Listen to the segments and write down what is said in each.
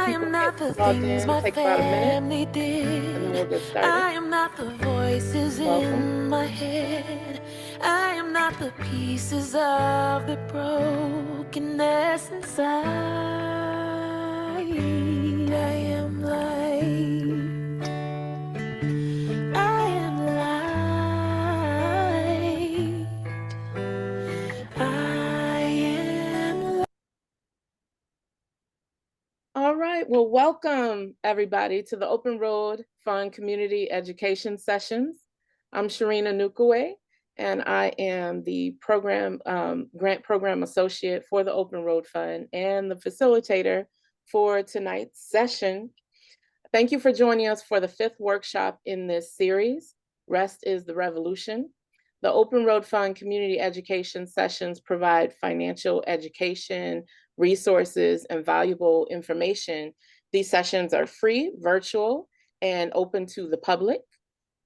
people am get not the logged things in. my Take about a minute, family and then did. we'll get started. I am not the voices Welcome. in my head. I am not the pieces of the brokenness inside. I am light. I am light. I am light. All right, well, welcome everybody to the Open Road Fund Community Education Sessions. I'm Sharina Nukwe, and I am the grant program associate for the Open Road Fund and the facilitator for tonight's session. Thank you for joining us for the 5th workshop in this series, Rest is the Revolution. The Open Road Fund Community Education Sessions provide financial education, resources, and valuable information. These sessions are free, virtual, and open to the public,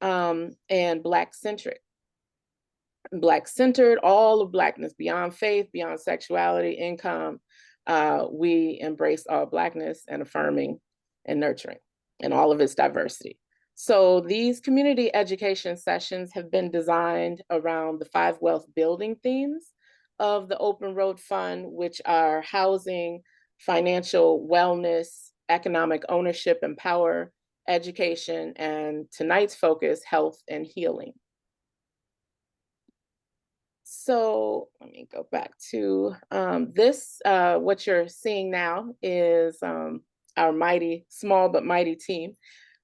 and Black-centric. Black-centered, all of Blackness, beyond faith, beyond sexuality, income. We embrace all Blackness and affirming and nurturing and all of its diversity. So these community education sessions have been designed around the 5 wealth building themes of the Open Road Fund, which are housing, financial wellness, economic ownership and power, education, and tonight's focus, health and healing. So let me go back to this. What you're seeing now is our mighty, small but mighty team.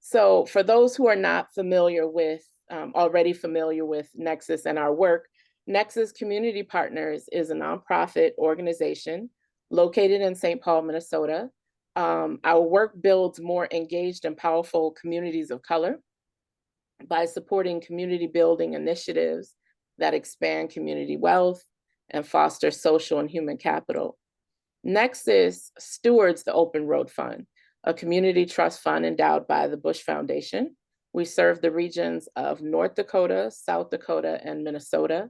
So for those who are not familiar with, already familiar with Nexus and our work, Nexus Community Partners is a nonprofit organization located in St. Paul, Minnesota. Our work builds more engaged and powerful communities of color by supporting community building initiatives that expand community wealth and foster social and human capital. Nexus stewards the Open Road Fund, a community trust fund endowed by the Bush Foundation. We serve the regions of North Dakota, South Dakota, and Minnesota.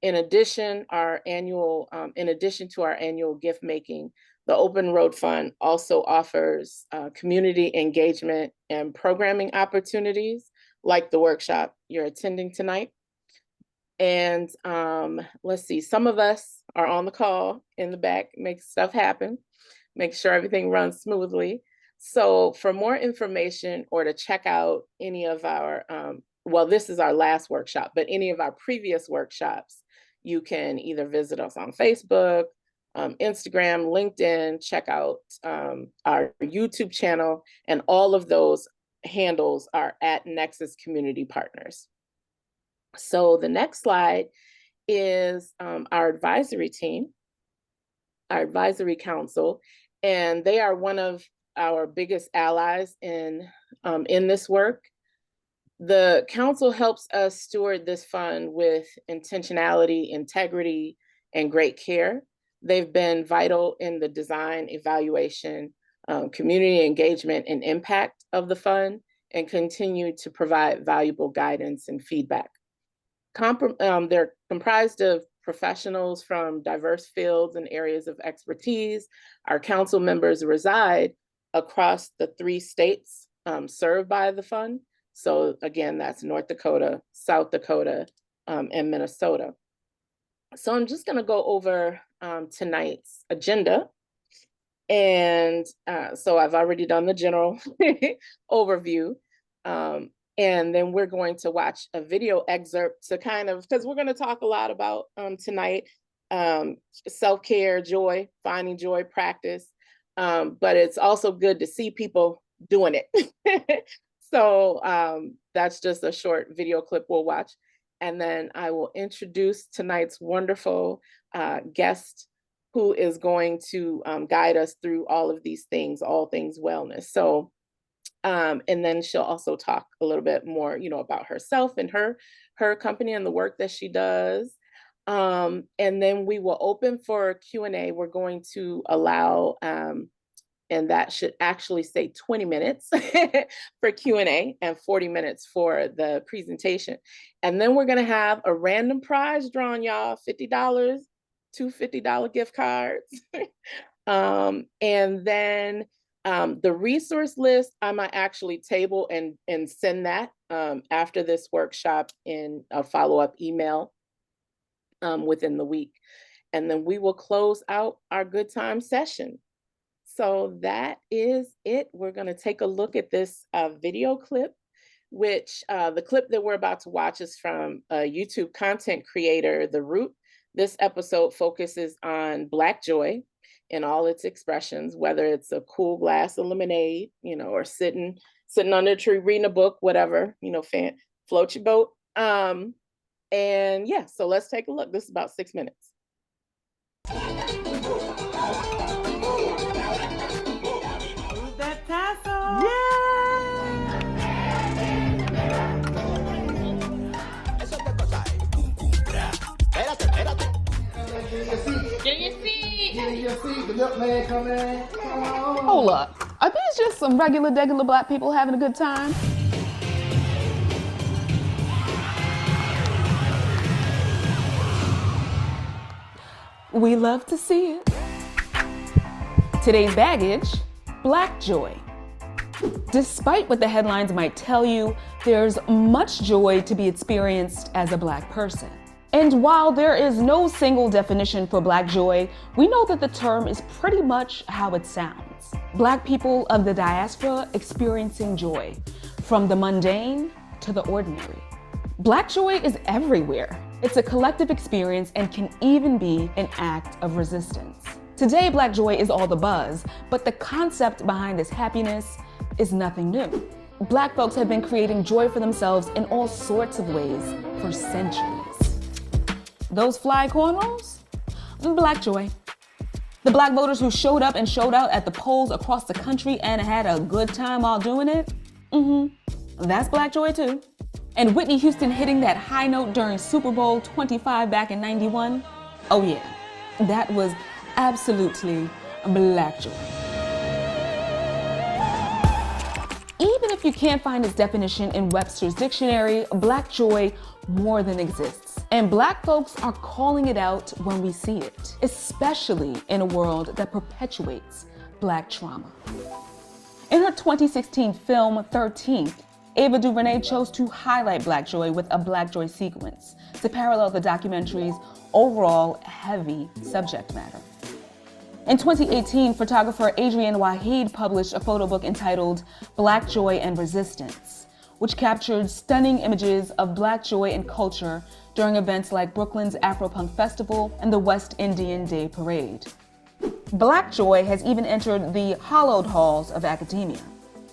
In addition to our annual gift making, the Open Road Fund also offers community engagement and programming opportunities like the workshop you're attending tonight. And let's see, some of us are on the call in the back, make stuff happen, make sure everything runs smoothly. So for more information or to check out any of our, well, this is our last workshop, but any of our previous workshops, you can either visit us on Facebook, Instagram, LinkedIn, check out our YouTube channel, and all of those handles are at Nexus Community Partners. So the next slide is our advisory team, our advisory council, and they are one of our biggest allies in this work. The council helps us steward this fund with intentionality, integrity, and great care. They've been vital in the design, evaluation, community engagement, and impact of the fund, and continue to provide valuable guidance and feedback. They're comprised of professionals from diverse fields and areas of expertise. Our council members reside across the 3 states served by the fund. So again, that's North Dakota, South Dakota, and Minnesota. So I'm just gonna go over tonight's agenda. And so I've already done the general overview. And then we're going to watch a video excerpt to kind of, because we're going to talk a lot about tonight, self-care, joy, finding joy, practice. But it's also good to see people doing it. So that's just a short video clip we'll watch. And then I will introduce tonight's wonderful guest who is going to guide us through all of these things, all things wellness. So, and then she'll also talk a little bit more, about herself and her company and the work that she does. And then we will open for Q&A. We're going to allow, and that should actually say 20 minutes for Q&A and 40 minutes for the presentation. And then we're gonna have a random prize drawn, y'all, $50, 2 $50 gift cards. And then The resource list, I might actually table and send that after this workshop in a follow-up email within the week. And then we will close out our good time session. So that is it. We're going to take a look at this video clip, which the clip that we're about to watch is from a YouTube content creator, The Root. This episode focuses on Black joy in all its expressions, whether it's a cool glass of lemonade, or sitting under a tree reading a book, whatever, float your boat. And yeah, so let's take a look. This is about 6 minutes. The milkman coming. Hold up. Are these just some regular Black people having a good time? We love to see it. Today's baggage, Black joy. Despite what the headlines might tell you, there's much joy to be experienced as a Black person. And while there is no single definition for Black joy, we know that the term is pretty much how it sounds. Black people of the diaspora experiencing joy, from the mundane to the ordinary. Black joy is everywhere. It's a collective experience and can even be an act of resistance. Today, Black joy is all the buzz, but the concept behind this happiness is nothing new. Black folks have been creating joy for themselves in all sorts of ways for centuries. Those fly cornrows? Black joy. The Black voters who showed up and showed out at the polls across the country and had a good time while doing it? That's Black joy too. And Whitney Houston hitting that high note during Super Bowl 25 back in '91? Oh yeah, that was absolutely Black joy. Even if you can't find its definition in Webster's dictionary, Black joy more than exists. And Black folks are calling it out when we see it, especially in a world that perpetuates Black trauma. In her 2016 film, 13th, Ava DuVernay chose to highlight Black joy with a Black joy sequence to parallel the documentary's overall heavy subject matter. In 2018, photographer Adrienne Waheed published a photo book entitled Black Joy and Resistance, which captured stunning images of Black joy and culture during events like Brooklyn's Afropunk Festival and the West Indian Day Parade. Black joy has even entered the hallowed halls of academia.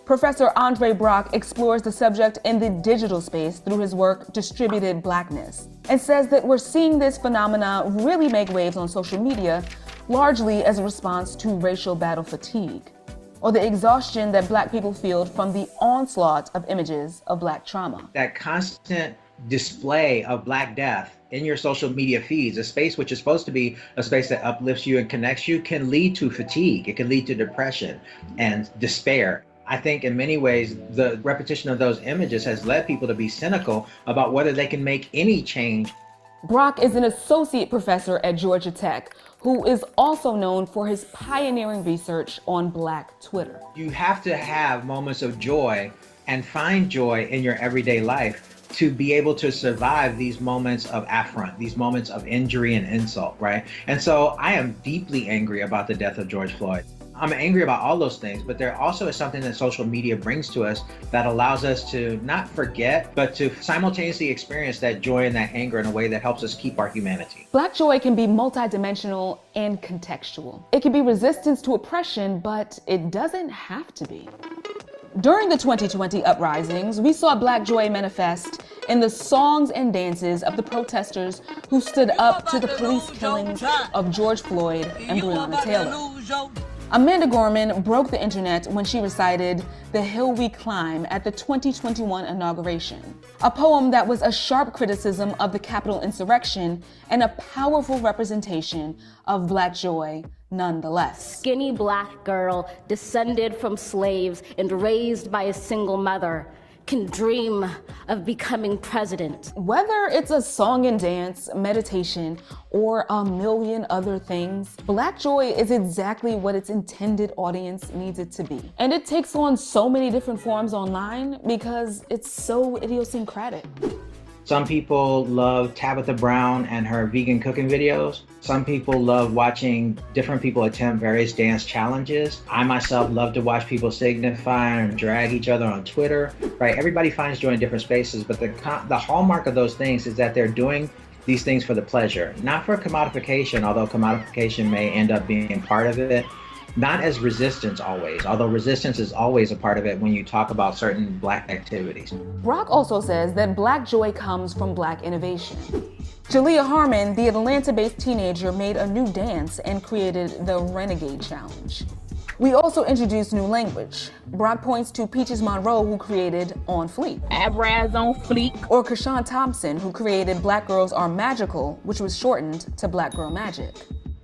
Professor Andre Brock explores the subject in the digital space through his work Distributed Blackness, and says that we're seeing this phenomena really make waves on social media, largely as a response to racial battle fatigue, or the exhaustion that Black people feel from the onslaught of images of Black trauma. That constant display of Black death in your social media feeds, a space which is supposed to be a space that uplifts you and connects you, can lead to fatigue. It can lead to depression and despair. I think in many ways, the repetition of those images has led people to be cynical about whether they can make any change. Brock is an associate professor at Georgia Tech, who is also known for his pioneering research on Black Twitter. You have to have moments of joy and find joy in your everyday life to be able to survive these moments of affront, these moments of injury and insult, right? And so I am deeply angry about the death of George Floyd. I'm angry about all those things, but there also is something that social media brings to us that allows us to not forget, but to simultaneously experience that joy and that anger in a way that helps us keep our humanity. Black joy can be multidimensional and contextual. It can be resistance to oppression, but it doesn't have to be. During the 2020 uprisings, we saw Black joy manifest in the songs and dances of the protesters who stood up to the police killings of George Floyd and Breonna Taylor. Amanda Gorman broke the internet when she recited The Hill We Climb at the 2021 inauguration, a poem that was a sharp criticism of the Capitol insurrection and a powerful representation of Black joy nonetheless. Skinny Black girl, descended from slaves and raised by a single mother. can dream of becoming president. Whether it's a song and dance, meditation, or a million other things, Black joy is exactly what its intended audience needs it to be. And it takes on so many different forms online because it's so idiosyncratic. Some people love Tabitha Brown and her vegan cooking videos. Some people love watching different people attempt various dance challenges. I myself love to watch people signify and drag each other on Twitter, right? Everybody finds joy in different spaces, but the hallmark of those things is that they're doing these things for the pleasure, not for commodification, although commodification may end up being part of it. Not as resistance always, although resistance is always a part of it when you talk about certain Black activities. Brock also says that Black joy comes from Black innovation. Jalea Harmon, the Atlanta-based teenager, made a new dance and created the Renegade Challenge. We also introduced new language. Brock points to Peaches Monroe, who created On Fleek. Abraz on Fleek. Or Kashawn Thompson, who created Black Girls Are Magical, which was shortened to Black Girl Magic.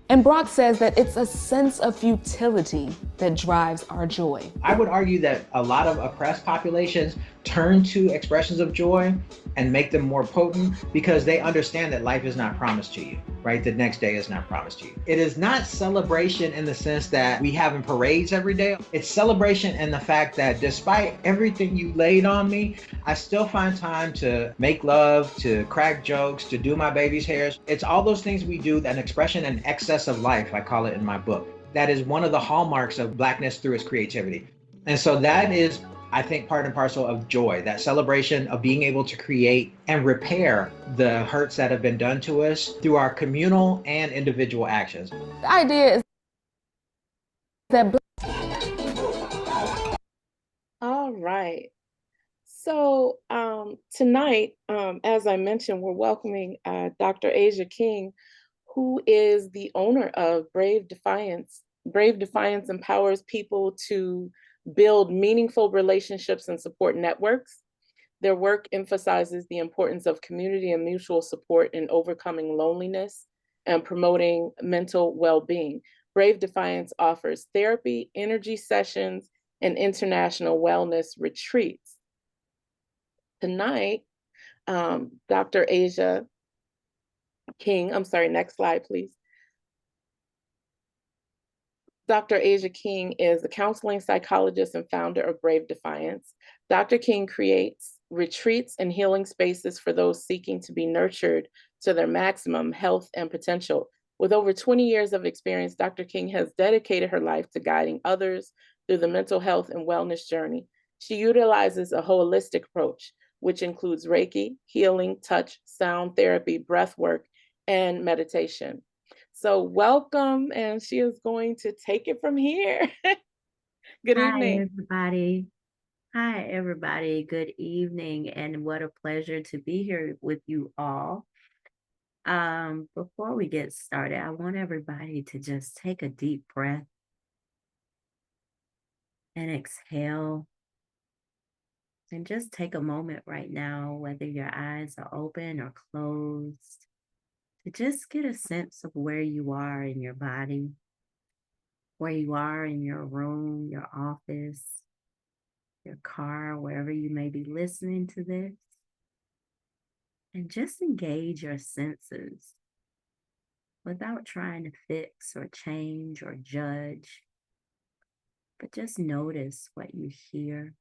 And Brock says that it's a sense of futility that drives our joy. I would argue that a lot of oppressed populations turn to expressions of joy and make them more potent because they understand that life is not promised to you, right? The next day is not promised to you. It is not celebration in the sense that we have in parades every day. It's celebration in the fact that despite everything you laid on me, I still find time to make love, to crack jokes, to do my baby's hairs. It's all those things we do, an expression and excess of life, I call it in my book. That is one of the hallmarks of Blackness through its creativity. And so that is, I think, part and parcel of joy, that celebration of being able to create and repair the hurts that have been done to us through our communal and individual actions. The idea is that All right. So tonight, as I mentioned, we're welcoming Dr. Asia King, who is the owner of Brave Defiance. Brave Defiance empowers people to build meaningful relationships and support networks. Their work emphasizes the importance of community and mutual support in overcoming loneliness and promoting mental well-being. Brave Defiance offers therapy, energy sessions, and international wellness retreats. Tonight, Dr. Asia King, I'm sorry, next slide, please. Dr. Asia King is a counseling psychologist and founder of Brave Defiance. Dr. King creates retreats and healing spaces for those seeking to be nurtured to their maximum health and potential. With over 20 years of experience, Dr. King has dedicated her life to guiding others through the mental health and wellness journey. She utilizes a holistic approach, which includes Reiki, healing, touch, sound therapy, breath work, and meditation. So welcome, and she is going to take it from here. Good evening. Hi, everybody. Hi, everybody. Good evening, and what a pleasure to be here with you all. Before we get started, I want everybody to just take a deep breath and exhale. And just take a moment right now, whether your eyes are open or closed, to just get a sense of where you are in your body, where you are in your room, your office, your car, wherever you may be listening to this. And just engage your senses without trying to fix or change or judge, but just notice what you hear.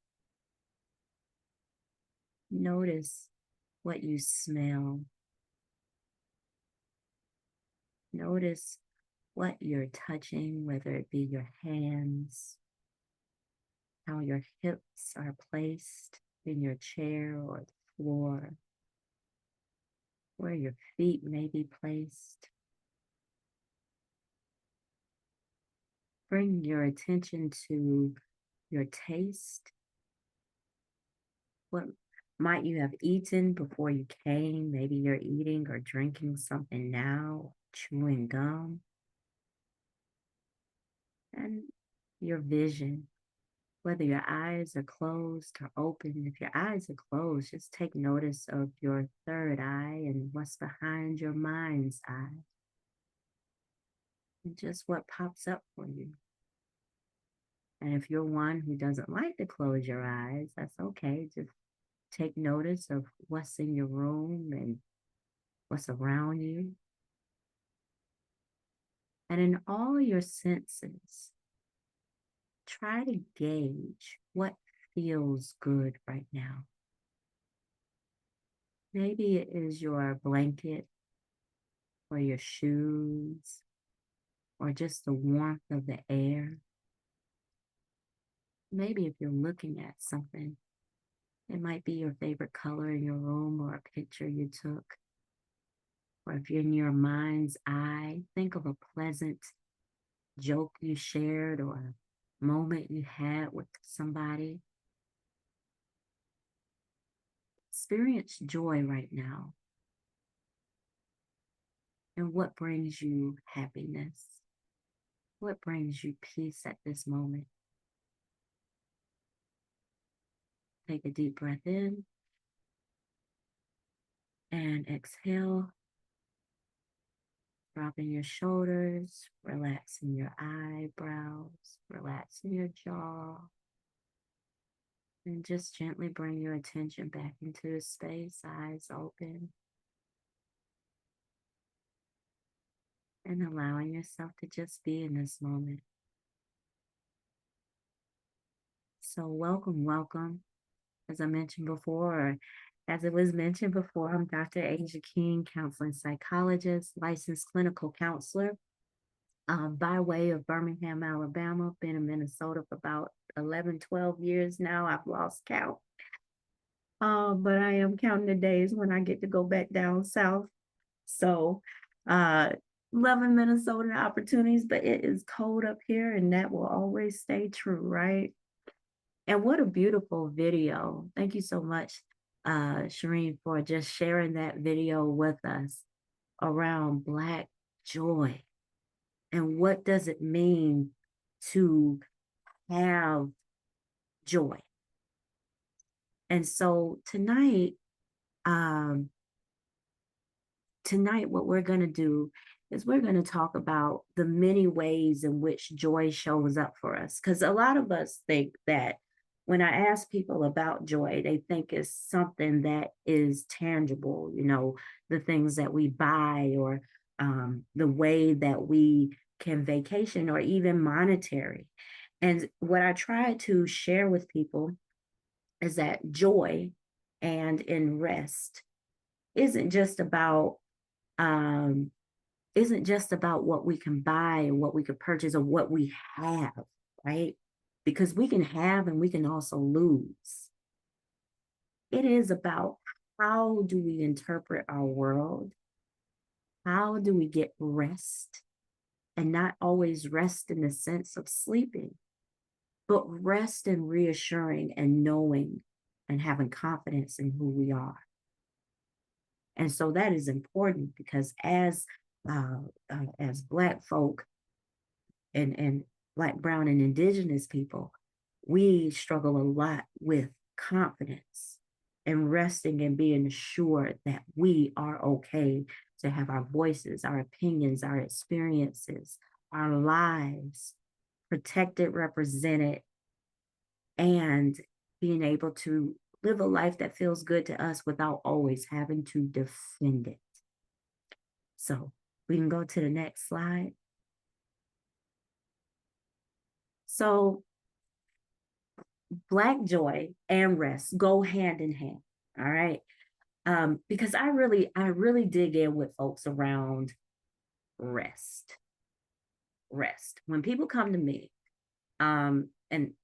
Notice what you smell. Notice what you're touching, whether it be your hands, how your hips are placed in your chair or the floor, where your feet may be placed. Bring your attention to your taste. What might you have eaten before you came? Maybe you're eating or drinking something now, chewing gum. And your vision, whether your eyes are closed or open. If your eyes are closed, just take notice of your third eye and what's behind your mind's eye. And just what pops up for you. And if you're one who doesn't like to close your eyes, that's okay. Just take notice of what's in your room and what's around you. And in all your senses, try to gauge what feels good right now. Maybe it is your blanket or your shoes or just the warmth of the air. Maybe if you're looking at something, it might be your favorite color in your room or a picture you took. Or if you're in your mind's eye, think of a pleasant joke you shared or a moment you had with somebody. Experience joy right now. And what brings you happiness? What brings you peace at this moment? Take a deep breath in and exhale. Dropping your shoulders, relaxing your eyebrows, relaxing your jaw. And just gently bring your attention back into the space, eyes open. And allowing yourself to just be in this moment. So welcome, welcome. As I mentioned before, or as it was mentioned before, I'm Dr. Asia King, counseling psychologist, licensed clinical counselor by way of Birmingham, Alabama. Been in Minnesota for about 11, 12 years now. I've lost count. But I am counting the days when I get to go back down south. So loving Minnesota opportunities, but it is cold up here and that will always stay true, right? And what a beautiful video. Thank you so much, Shireen, for just sharing that video with us around Black joy. And what does it mean to have joy? And so tonight, what we're going to do is we're going to talk about the many ways in which joy shows up for us. Because a lot of us think that when I ask people about joy, they think it's something that is tangible, you know, the things that we buy or the way that we can vacation or even monetary. And what I try to share with people is that joy and in rest isn't just about what we can buy and what we could purchase or what we have, right? Because we can have and we can also lose. It is about how do we interpret our world? How do we get rest? And not always rest in the sense of sleeping, but rest in reassuring and knowing and having confidence in who we are. And so that is important because as Black folk and Black, brown, and indigenous people, we struggle a lot with confidence and resting and being assured that we are okay to have our voices, our opinions, our experiences, our lives protected, represented, and being able to live a life that feels good to us without always having to defend it. So we can go to the next slide. So Black joy and rest go hand in hand, all right? Because I really dig in with folks around rest. When people come to me, and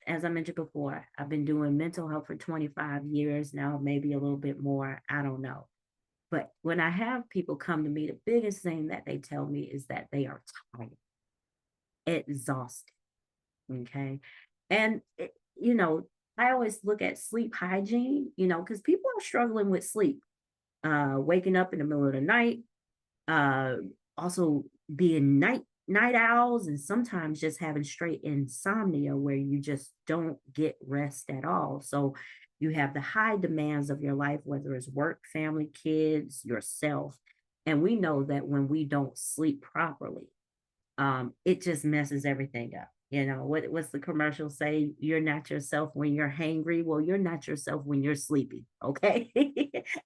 as I mentioned before, I've been doing mental health for 25 years now, maybe a little bit more, I don't know. But when I have people come to me, the biggest thing that they tell me is that they are tired, exhausted, okay? And, you know, I always look at sleep hygiene, you know, because people are struggling with sleep, waking up in the middle of the night, also being night owls, and sometimes just having straight insomnia where you just don't get rest at all. So you have the high demands of your life, whether it's work, family, kids, yourself. And we know that when we don't sleep properly, it just messes everything up. You know, what's the commercial say? You're not yourself when you're hangry. Well, you're not yourself when you're sleepy. Okay.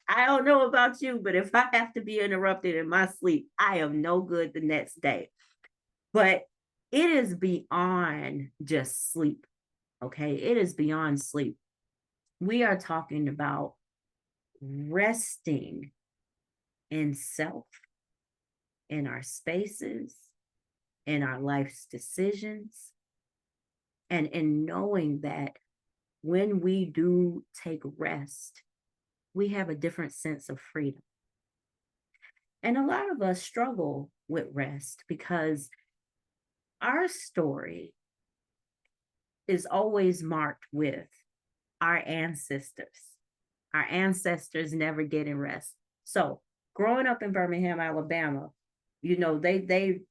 I don't know about you, but if I have to be interrupted in my sleep, I am no good the next day. But it is beyond just sleep. Okay. It is beyond sleep. We are talking about resting in self, in our spaces, in our life's decisions, and in knowing that when we do take rest, we have a different sense of freedom. And a lot of us struggle with rest because our story is always marked with our ancestors. Our ancestors never getting rest. So growing up in Birmingham, Alabama, you know, they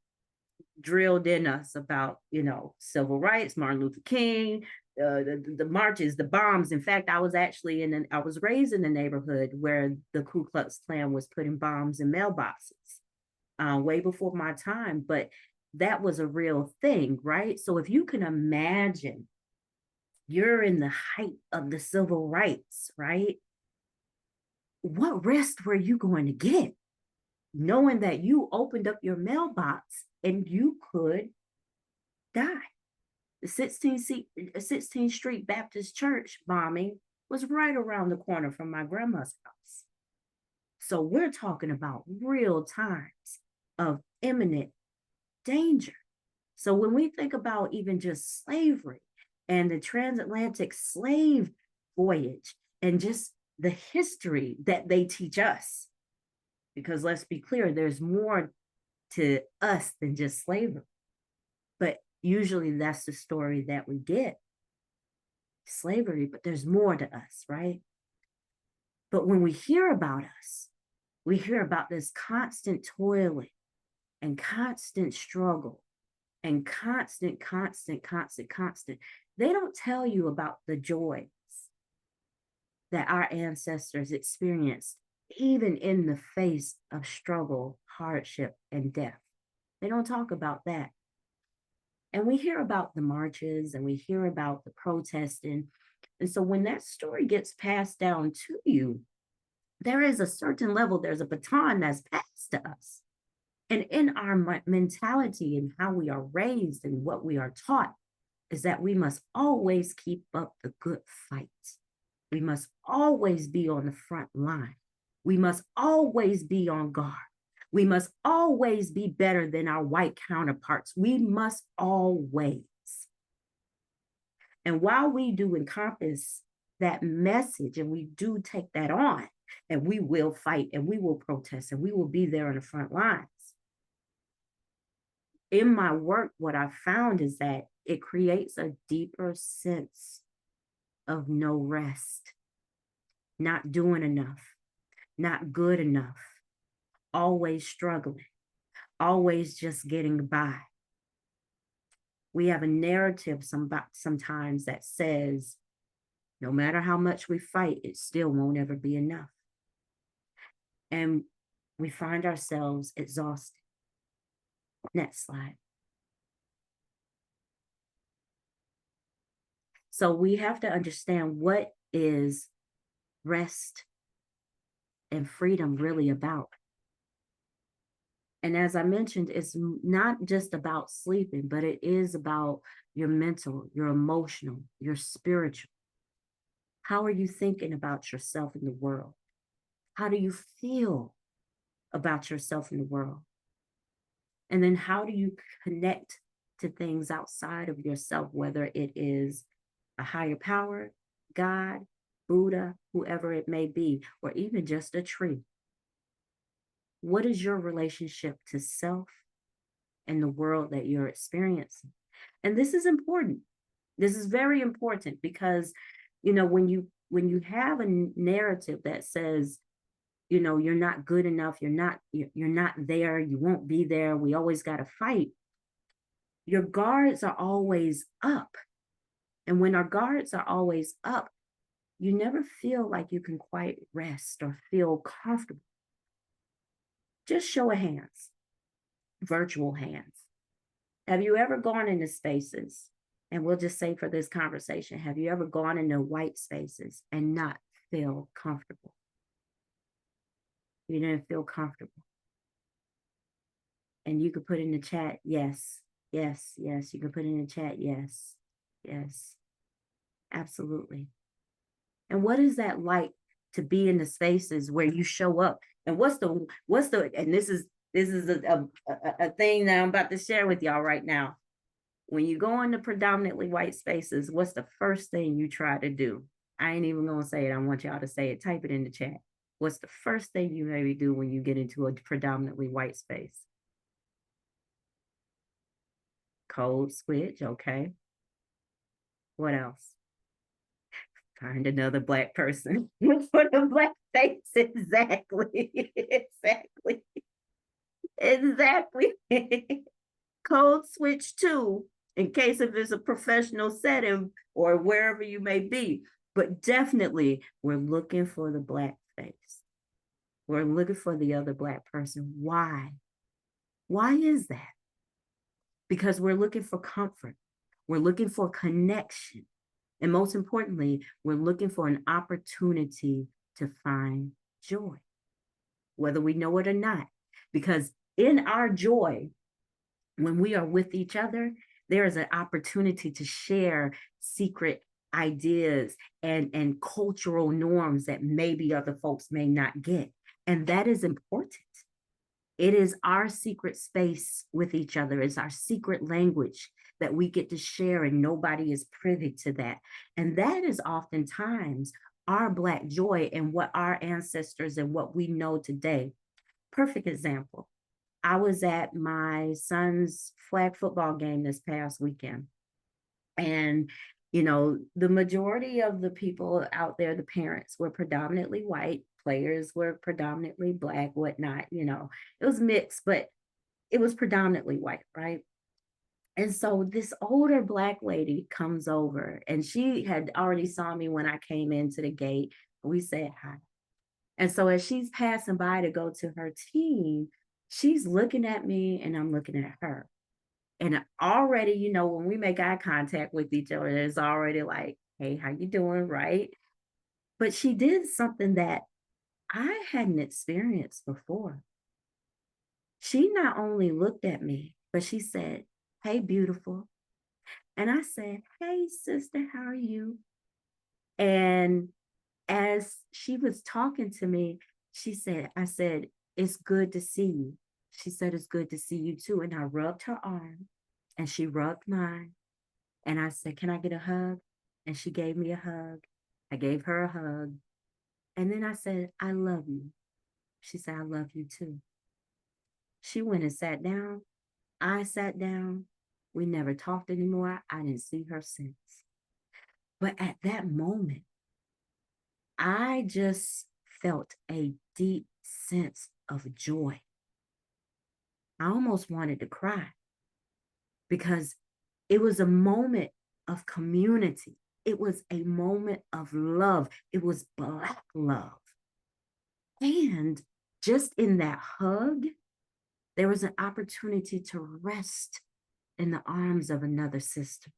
drilled in us about, you know, civil rights, Martin Luther King, the marches, the bombs. In fact, I was actually I was raised in a neighborhood where the Ku Klux Klan was putting bombs in mailboxes way before my time, but that was a real thing, right? So if you can imagine, you're in the height of the civil rights, right? What rest were you going to get? Knowing that you opened up your mailbox and you could die. The 16th Street Baptist Church bombing was right around the corner from my grandma's house. So we're talking about real times of imminent danger. So when we think about even just slavery and the transatlantic slave voyage and just the history that they teach us, because let's be clear, there's more to us than just slavery. But usually that's the story that we get, slavery, but there's more to us, right? But when we hear about us, we hear about this constant toiling and constant struggle and constant. They don't tell you about the joys that our ancestors experienced, even in the face of struggle, hardship, and death. They don't talk about that. And we hear about the marches and we hear about the protesting. And so when that story gets passed down to you, there is a certain level, there's a baton that's passed to us. And in our mentality and how we are raised and what we are taught is that we must always keep up the good fight. We must always be on the front line. We must always be on guard. We must always be better than our white counterparts. We must always. And while we do encompass that message and we do take that on, and we will fight and we will protest and we will be there on the front lines. In my work, what I found is that it creates a deeper sense of no rest, not doing enough, not good enough, always struggling, always just getting by. We have a narrative sometimes that says, no matter how much we fight, it still won't ever be enough. And we find ourselves exhausted. Next slide. So we have to understand, what is rest and freedom really about? And as I mentioned, it's not just about sleeping, but it is about your mental, your emotional, your spiritual. How are you thinking about yourself in the world? How do you feel about yourself in the world? And then how do you connect to things outside of yourself, whether it is a higher power, God, Buddha, whoever it may be, or even just a tree? What is your relationship to self and the world that you're experiencing? And this is important. This is very important because, you know, when you have a narrative that says, you know, you're not good enough, you're not there, you won't be there, we always got to fight, your guards are always up. And when our guards are always up, you never feel like you can quite rest or feel comfortable. Just show of hands, virtual hands. Have you ever gone into spaces, and we'll just say for this conversation, have you ever gone into white spaces and not feel comfortable? You didn't feel comfortable. And you could put in the chat, yes, yes, yes. You can put in the chat, yes, yes, absolutely. And what is that like to be in the spaces where you show up? And and this is a thing that I'm about to share with y'all right now. When you go into predominantly white spaces, what's the first thing you try to do? I ain't even gonna say it. I want y'all to say it. Type it in the chat. What's the first thing you maybe do when you get into a predominantly white space? Code switch, okay. What else? Find another Black person. Look for the Black face. Exactly. Exactly. Exactly. Code switch too, in case if it's a professional setting or wherever you may be. But definitely, we're looking for the Black face. We're looking for the other Black person. Why? Why is that? Because we're looking for comfort. We're looking for connection. And most importantly, we're looking for an opportunity to find joy, whether we know it or not. Because in our joy, when we are with each other, there is an opportunity to share secret ideas and cultural norms that maybe other folks may not get. And that is important. It is our secret space with each other. It's our secret language that we get to share, and nobody is privy to that. And that is oftentimes our Black joy and what our ancestors and what we know today. Perfect example. I was at my son's flag football game this past weekend. And, the majority of the people out there, the parents, were predominantly white, players were predominantly Black, whatnot, it was mixed, but it was predominantly white, right? And so this older Black lady comes over, and she had already saw me when I came into the gate. We said hi. And so as she's passing by to go to her team, she's looking at me and I'm looking at her. And already, when we make eye contact with each other, it's already like, hey, how you doing? Right. But she did something that I hadn't experienced before. She not only looked at me, but she said, hey, beautiful. And I said, hey, sister, how are you? And as she was talking to me, I said, it's good to see you. She said, it's good to see you too. And I rubbed her arm and she rubbed mine. And I said, can I get a hug? And she gave me a hug. I gave her a hug. And then I said, I love you. She said, I love you too. She went and sat down. I sat down. We never talked anymore. I didn't see her since. But at that moment, I just felt a deep sense of joy. I almost wanted to cry because it was a moment of community. It was a moment of love. It was Black love. And just in that hug, there was an opportunity to rest in the arms of another sister.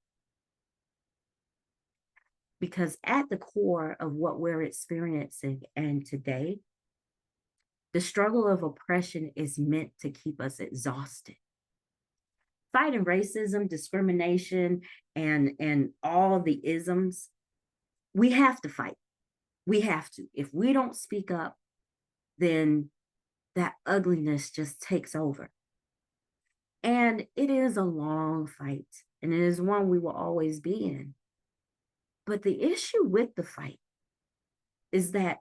Because at the core of what we're experiencing and today, the struggle of oppression is meant to keep us exhausted. Fighting racism, discrimination, and all the isms, we have to fight. We have to. If we don't speak up, then that ugliness just takes over. And it is a long fight, and it is one we will always be in. But the issue with the fight is that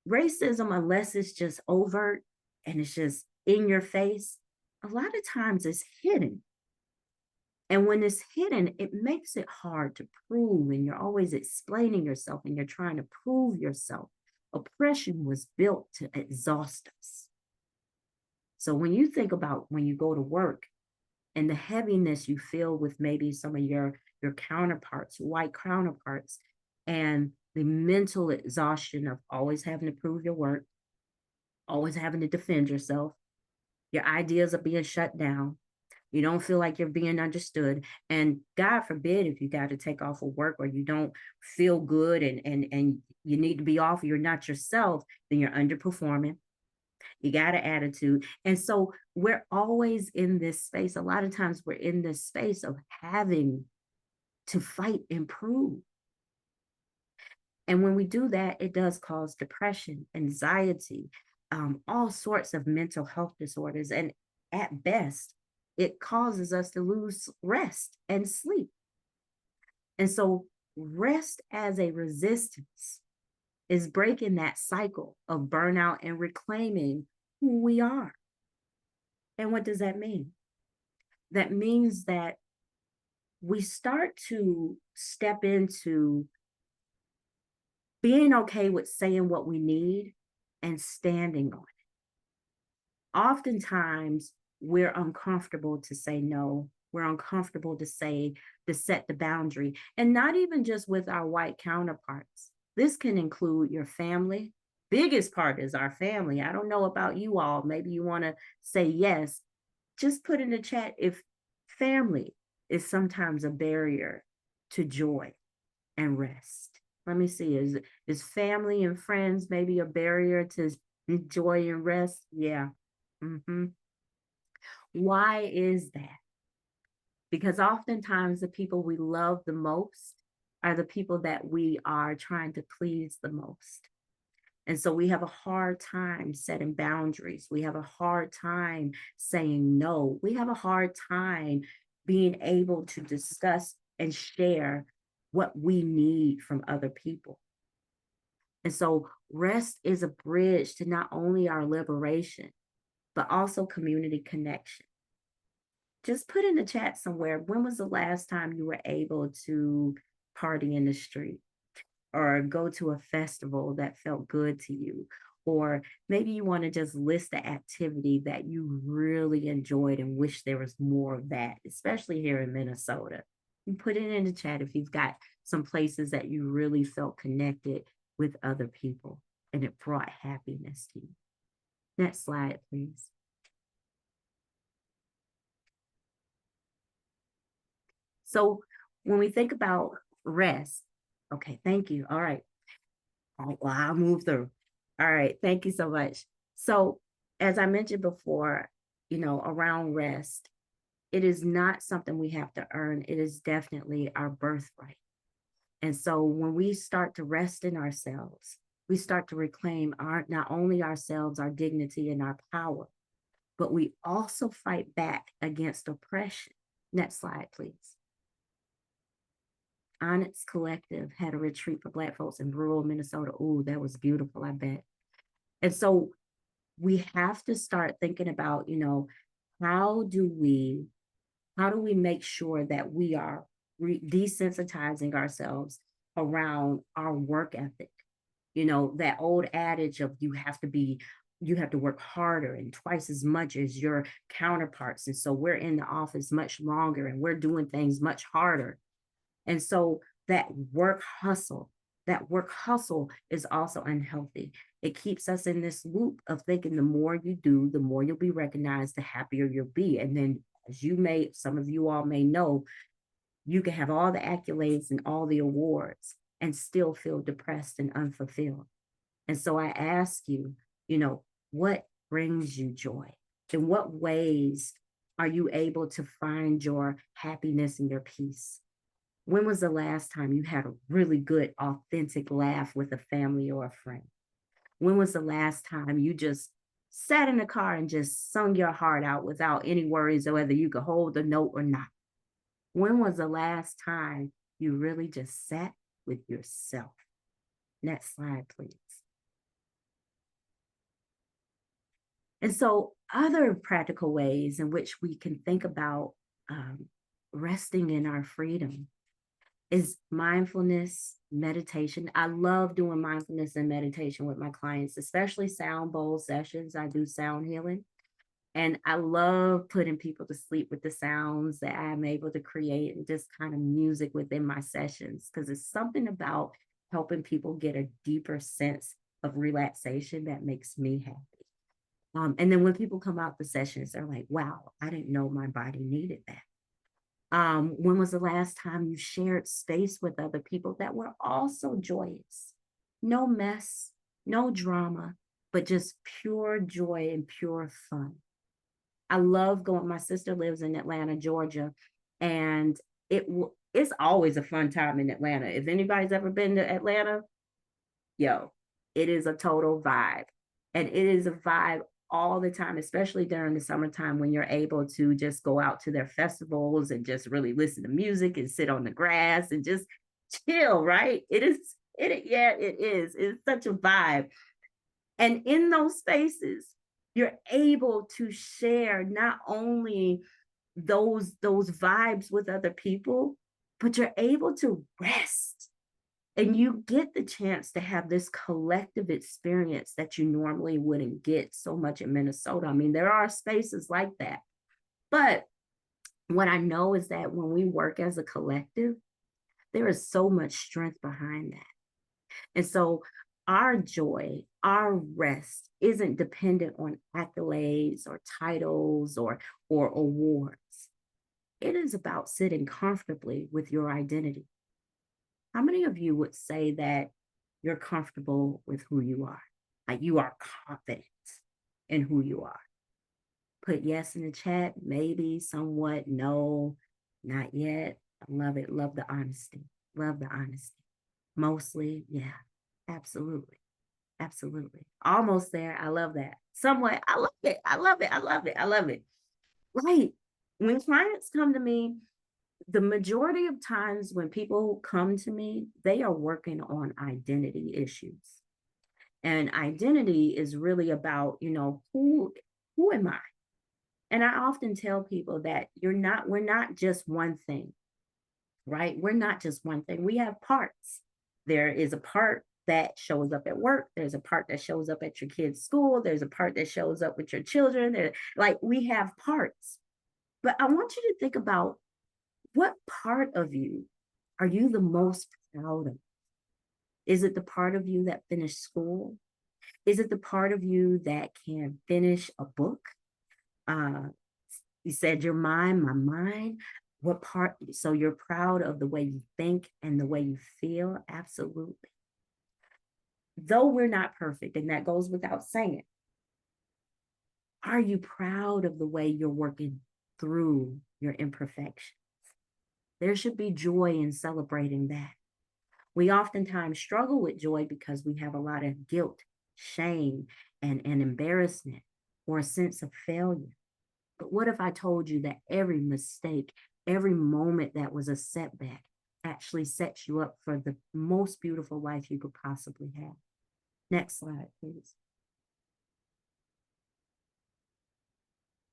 racism, unless it's just overt and it's just in your face, a lot of times it's hidden. And when it's hidden, it makes it hard to prove, and you're always explaining yourself and you're trying to prove yourself. Oppression was built to exhaust us. So when you think about when you go to work and the heaviness you feel with maybe some of your counterparts, white counterparts, and the mental exhaustion of always having to prove your work, always having to defend yourself, your ideas are being shut down, You don't feel like you're being understood. And God forbid if you got to take off of work or you don't feel good and you need to be off, you're not yourself, then you're underperforming. You got an attitude. And so we're always in this space. A lot of times we're in this space of having to fight and prove. And when we do that, it does cause depression, anxiety, all sorts of mental health disorders. And at best, it causes us to lose rest and sleep. And so rest as a resistance is breaking that cycle of burnout and reclaiming who we are. And what does that mean? That means that we start to step into being okay with saying what we need and standing on it. Oftentimes, we're uncomfortable to say no. We're uncomfortable to set the boundary, and not even just with our white counterparts. This can include your family. Biggest part is our family. I don't know about you all. Maybe you want to say yes. Just put in the chat if family is sometimes a barrier to joy and rest. Let me see. Is family and friends maybe a barrier to joy and rest? Yeah. Why is that? Because oftentimes the people we love the most are the people that we are trying to please the most. And so we have a hard time setting boundaries. We have a hard time saying no. We have a hard time being able to discuss and share what we need from other people. And so rest is a bridge to not only our liberation, but also community connection. Just put in the chat somewhere, when was the last time you were able to party in the street or go to a festival that felt good to you? Or maybe you want to just list the activity that you really enjoyed and wish there was more of that, especially here in Minnesota. You put it in the chat if you've got some places that you really felt connected with other people and it brought happiness to you. Next slide, please. So when we think about rest, okay, thank you. All right. Well, I'll move through. All right, thank you so much. So as I mentioned before, around rest, it is not something we have to earn. It is definitely our birthright. And so when we start to rest in ourselves, we start to reclaim not only ourselves, our dignity and our power, but we also fight back against oppression. Next slide, please. Onyx Collective had a retreat for Black folks in rural Minnesota. Oh, that was beautiful, I bet. And so we have to start thinking about, how do we make sure that we are desensitizing ourselves around our work ethic? That old adage of you have to work harder and twice as much as your counterparts. And so we're in the office much longer and we're doing things much harder. And so that work hustle is also unhealthy. It keeps us in this loop of thinking the more you do, the more you'll be recognized, the happier you'll be. And then some of you all may know, you can have all the accolades and all the awards and still feel depressed and unfulfilled. And so I ask you, what brings you joy? In what ways are you able to find your happiness and your peace? When was the last time you had a really good, authentic laugh with a family or a friend? When was the last time you just sat in the car and just sung your heart out without any worries of whether you could hold the note or not? When was the last time you really just sat with yourself? Next slide, please. And so other practical ways in which we can think about resting in our freedom is mindfulness, meditation. I love doing mindfulness and meditation with my clients, especially sound bowl sessions. I do sound healing. And I love putting people to sleep with the sounds that I'm able to create and just kind of music within my sessions, because it's something about helping people get a deeper sense of relaxation that makes me happy. And then when people come out the sessions, they're like, wow, I didn't know my body needed that. When was the last time you shared space with other people that were also joyous? No mess, no drama, but just pure joy and pure fun. I love going. My sister lives in Atlanta, Georgia, and it's always a fun time in Atlanta. If anybody's ever been to Atlanta, yo, it is a total vibe. And it is a vibe all the time, especially during the summertime when you're able to just go out to their festivals and just really listen to music and sit on the grass and just chill, right? It is. It's such a vibe. And in those spaces, you're able to share not only those vibes with other people, but you're able to rest. And you get the chance to have this collective experience that you normally wouldn't get so much in Minnesota. I mean, there are spaces like that. But what I know is that when we work as a collective, there is so much strength behind that. And so our joy, our rest isn't dependent on accolades or titles or awards. It is about sitting comfortably with your identity. How many of you would say that you're comfortable with who you are? Like you are confident in who you are. Put yes in the chat, maybe, somewhat, no, not yet. I love it. Love the honesty. Love the honesty. Mostly, yeah, absolutely. Absolutely. Almost there. I love that. Somewhat, I love it. I love it. I love it. I love it. Right. When clients come to me, the majority of times when people come to me, they are working on identity issues. And identity is really about, who am I? And I often tell people that we're not just one thing, right? We're not just one thing. We have parts. There is a part that shows up at work. There's a part that shows up at your kids' school. There's a part that shows up with your children. Like we have parts. But I want you to think about, what part of you are you the most proud of? Is it the part of you that finished school? Is it the part of you that can finish a book? You said your mind, my mind. What part? So you're proud of the way you think and the way you feel? Absolutely. Though we're not perfect, and that goes without saying, are you proud of the way you're working through your imperfections? There should be joy in celebrating that. We oftentimes struggle with joy because we have a lot of guilt, shame, and embarrassment, or a sense of failure. But what if I told you that every mistake, every moment that was a setback actually sets you up for the most beautiful life you could possibly have? Next slide, please.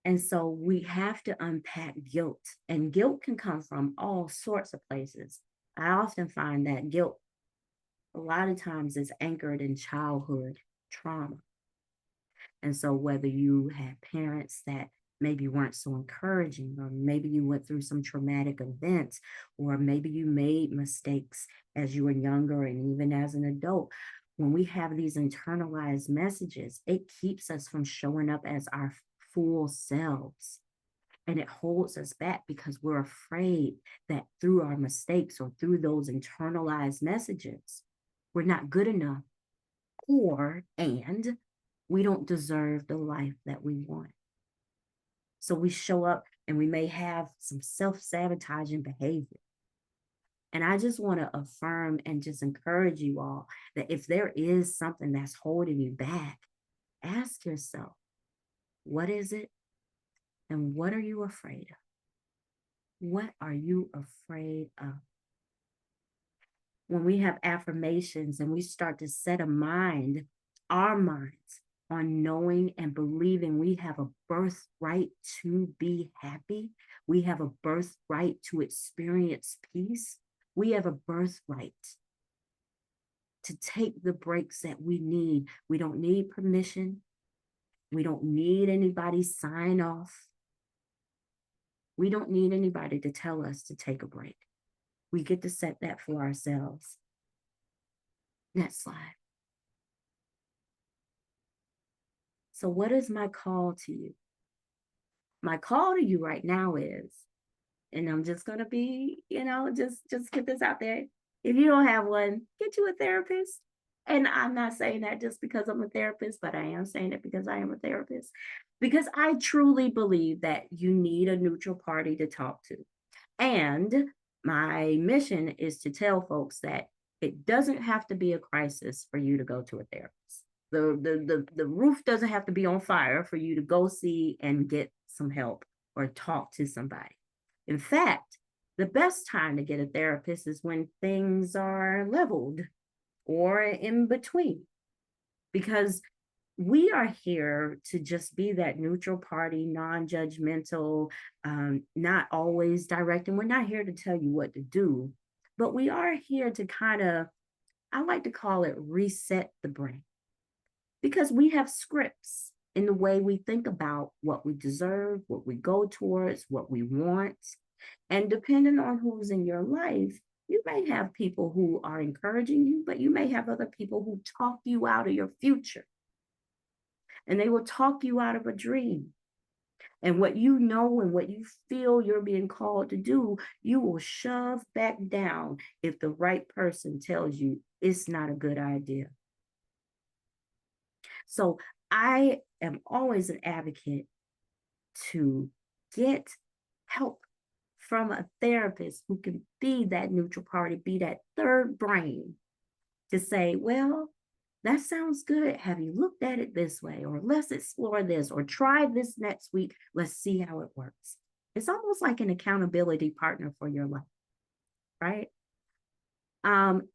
And so we have to unpack guilt, and guilt can come from all sorts of places. I often find that guilt, a lot of times, is anchored in childhood trauma. And so whether you had parents that maybe weren't so encouraging, or maybe you went through some traumatic events, or maybe you made mistakes as you were younger and even as an adult, when we have these internalized messages, it keeps us from showing up as our full selves. And it holds us back because we're afraid that through our mistakes or through those internalized messages, we're not good enough, and we don't deserve the life that we want. So we show up and we may have some self-sabotaging behavior. And I just want to affirm and just encourage you all that if there is something that's holding you back, ask yourself, what is it? And what are you afraid of? What are you afraid of? When we have affirmations and we start to set our minds on knowing and believing we have a birthright to be happy, we have a birthright to experience peace, we have a birthright to take the breaks that we need. We don't need permission. We don't need anybody's sign off. We don't need anybody to tell us to take a break. We get to set that for ourselves. Next slide. So what is my call to you? My call to you right now is, and I'm just going to be, just get this out there. If you don't have one, get you a therapist. And I'm not saying that just because I'm a therapist, but I am saying it because I am a therapist. Because I truly believe that you need a neutral party to talk to. And my mission is to tell folks that it doesn't have to be a crisis for you to go to a therapist. The roof doesn't have to be on fire for you to go see and get some help or talk to somebody. In fact, the best time to get a therapist is when things are leveled or in between, because we are here to just be that neutral party, non-judgmental, not always directing. We're not here to tell you what to do, but we are here to kind of, I like to call it reset the brain, because we have scripts in the way we think about what we deserve, what we go towards, what we want. And depending on who's in your life, you may have people who are encouraging you, but you may have other people who talk you out of your future. And they will talk you out of a dream. And what you know and what you feel you're being called to do, you will shove back down if the right person tells you it's not a good idea. So I am always an advocate to get help from a therapist who can be that neutral party, be that third brain to say, well, that sounds good. Have you looked at it this way? Or let's explore this, or try this next week. Let's see how it works. It's almost like an accountability partner for your life, right?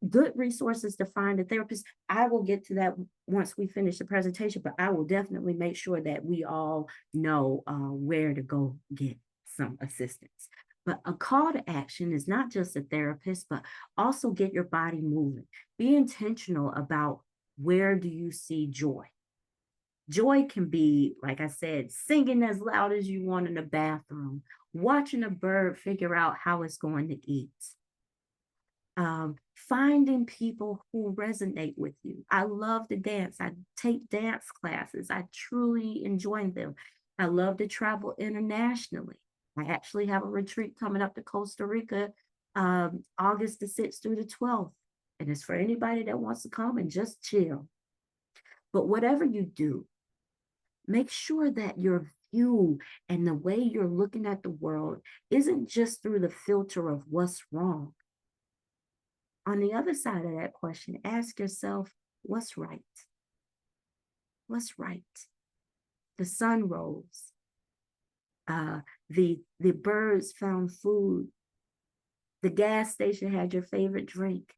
Good resources to find a therapist. I will get to that once we finish the presentation, but I will definitely make sure that we all know where to go get some assistance. But a call to action is not just a therapist, but also get your body moving. Be intentional about, where do you see joy? Joy can be, like I said, singing as loud as you want in the bathroom, watching a bird figure out how it's going to eat. Finding people who resonate with you. I love to dance. I take dance classes. I truly enjoy them. I love to travel internationally. I actually have a retreat coming up to Costa Rica, August the 6th through the 12th. And it's for anybody that wants to come and just chill. But whatever you do, make sure that your view and the way you're looking at the world isn't just through the filter of what's wrong. On the other side of that question, ask yourself, what's right? What's right? The sun rose. The birds found food. The gas station had your favorite drink.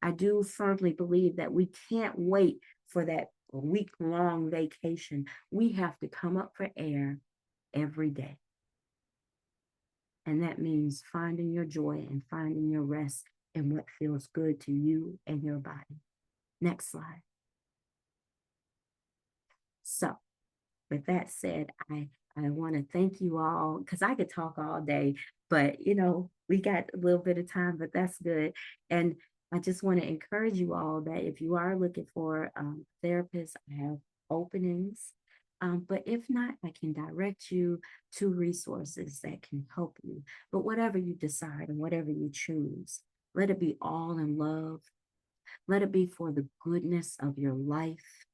I do firmly believe that we can't wait for that week-long vacation. We have to come up for air every day. And that means finding your joy and finding your rest in what feels good to you and your body. Next slide. So with that said, I want to thank you all, because I could talk all day, but we got a little bit of time, but that's good. And I just want to encourage you all that if you are looking for a therapist, I have openings. But if not, I can direct you to resources that can help you. But whatever you decide and whatever you choose, let it be all in love. Let it be for the goodness of your life.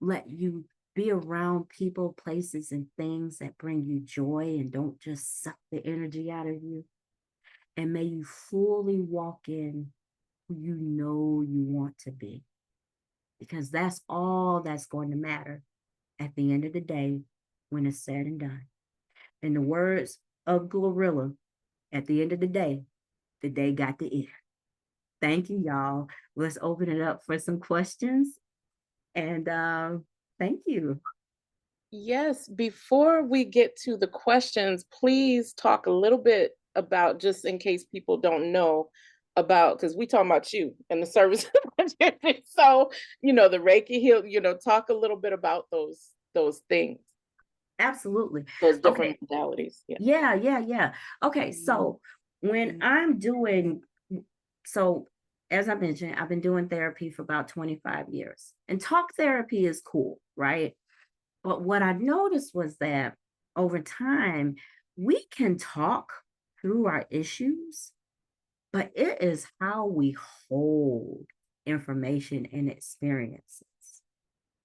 Let you be around people, places, and things that bring you joy and don't just suck the energy out of you. And may you fully walk in who you know you want to be, because that's all that's going to matter at the end of the day when it's said and done. In the words of Glorilla, at the end of the day got the end. Thank you, y'all. Let's open it up for some questions. And thank you. Yes, before we get to the questions, please talk a little bit about, just in case people don't know about, because we talking about you and the service. So, the Reiki heal, talk a little bit about those things. Absolutely. Those different modalities. Yeah. Okay, so when I'm doing, so as I mentioned, I've been doing therapy for about 25 years. And talk therapy is cool, right? But what I noticed was that over time, we can talk through our issues, but it is how we hold information and experiences.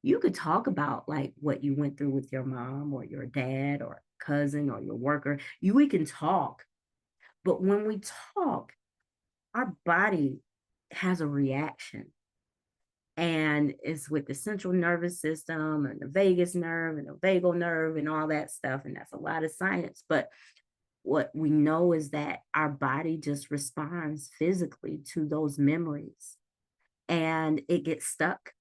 You could talk about like what you went through with your mom or your dad or cousin or your worker. We can talk, but when we talk, our body has a reaction. And it's with the central nervous system and the vagus nerve and the vagal nerve and all that stuff. And that's a lot of science. But what we know is that our body just responds physically to those memories and it gets stuck.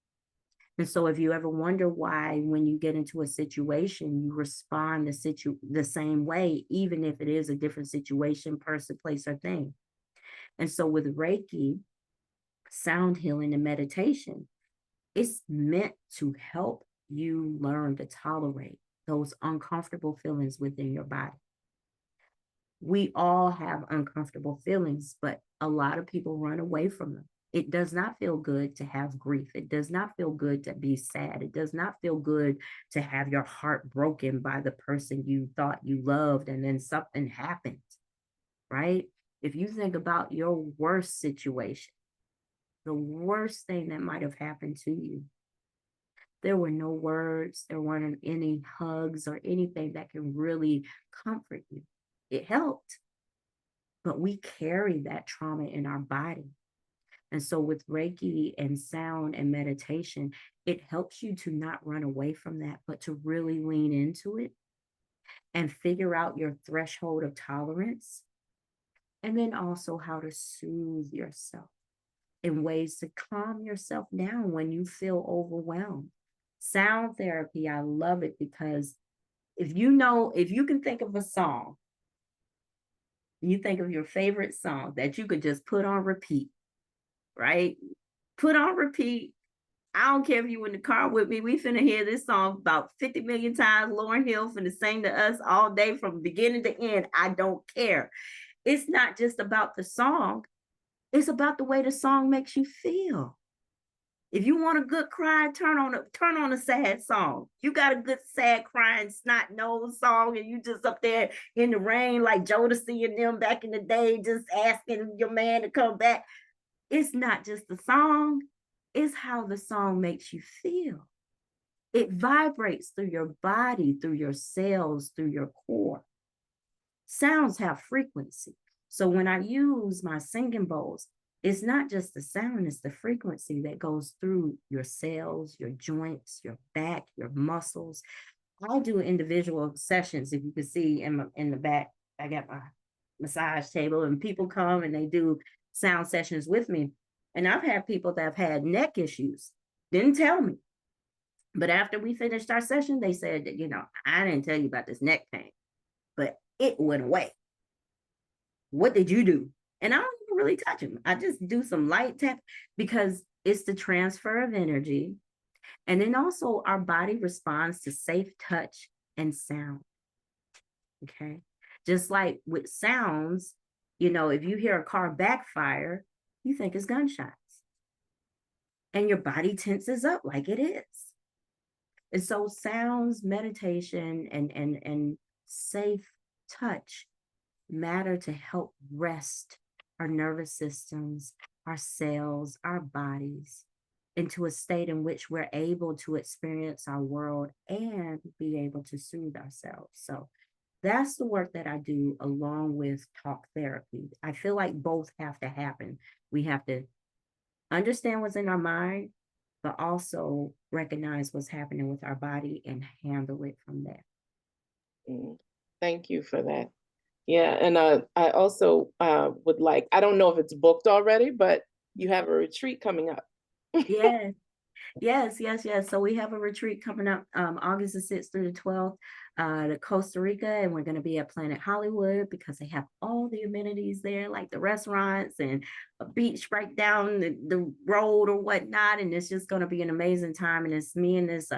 And so if you ever wonder why when you get into a situation, you respond the same way, even if it is a different situation, person, place, or thing. And so with Reiki, sound healing, and meditation, it's meant to help you learn to tolerate those uncomfortable feelings within your body. We all have uncomfortable feelings, but a lot of people run away from them. It does not feel good to have grief. It does not feel good to be sad. It does not feel good to have your heart broken by the person you thought you loved and then something happened, right? If you think about your worst situation, the worst thing that might have happened to you, there were no words, there weren't any hugs or anything that can really comfort you. It helped, but we carry that trauma in our body. And so with Reiki and sound and meditation, it helps you to not run away from that, but to really lean into it and figure out your threshold of tolerance. And then also how to soothe yourself in ways to calm yourself down when you feel overwhelmed. Sound therapy, I love it because if you can think of a song, you think of your favorite song that you could just put on repeat, right? Put on repeat. I don't care if you in the car with me. We finna hear this song about 50 million times. Lauryn Hill finna sing to us all day from beginning to end. I don't care. It's not just about the song. It's about the way the song makes you feel. If you want a good cry, turn on a sad song. You got a good sad crying snot nose song, and you just up there in the rain like Jodeci and them back in the day, just asking your man to come back. It's not just the song, it's how the song makes you feel. It vibrates through your body, through your cells, through your core. Sounds have frequency. So when I use my singing bowls, it's not just the sound, it's the frequency that goes through your cells, your joints, your back, your muscles. I do individual sessions. If you can see in the back, I got my massage table and people come and they do sound sessions with me. And I've had people that have had neck issues, didn't tell me. But after we finished our session, they said that, I didn't tell you about this neck pain, but it went away. What did you do? And I don't even really touch them. I just do some light tap because it's the transfer of energy. And then also our body responds to safe touch and sound. Okay. Just like with sounds, if you hear a car backfire, you think it's gunshots. And your body tenses up like it is. And so sounds, meditation, and safe touch matter to help rest our nervous systems, our cells, our bodies into a state in which we're able to experience our world and be able to soothe ourselves. So that's the work that I do along with talk therapy. I feel like both have to happen. We have to understand what's in our mind, but also recognize what's happening with our body and handle it from there. Thank you for that. Yeah, and I also would like, I don't know if it's booked already, but you have a retreat coming up. Yes. So we have a retreat coming up August the 6th through the 12th to Costa Rica, and we're going to be at Planet Hollywood because they have all the amenities there, like the restaurants and a beach right down the road or whatnot. And it's just going to be an amazing time. And it's me and this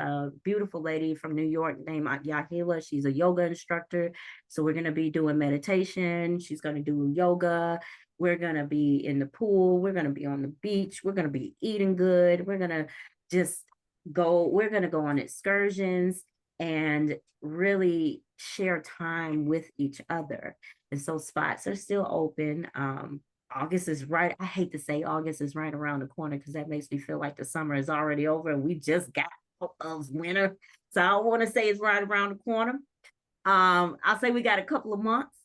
beautiful lady from New York named Yahila. She's a yoga instructor. So we're going to be doing meditation. She's going to do yoga. We're going to be in the pool. We're going to be on the beach. We're going to be eating good. We're going to just we're going to go on excursions and really share time with each other. And so spots are still open. August is right. I hate to say August is right around the corner because that makes me feel like the summer is already over and we just got out of winter. So I want to say it's right around the corner. I'll say we got a couple of months,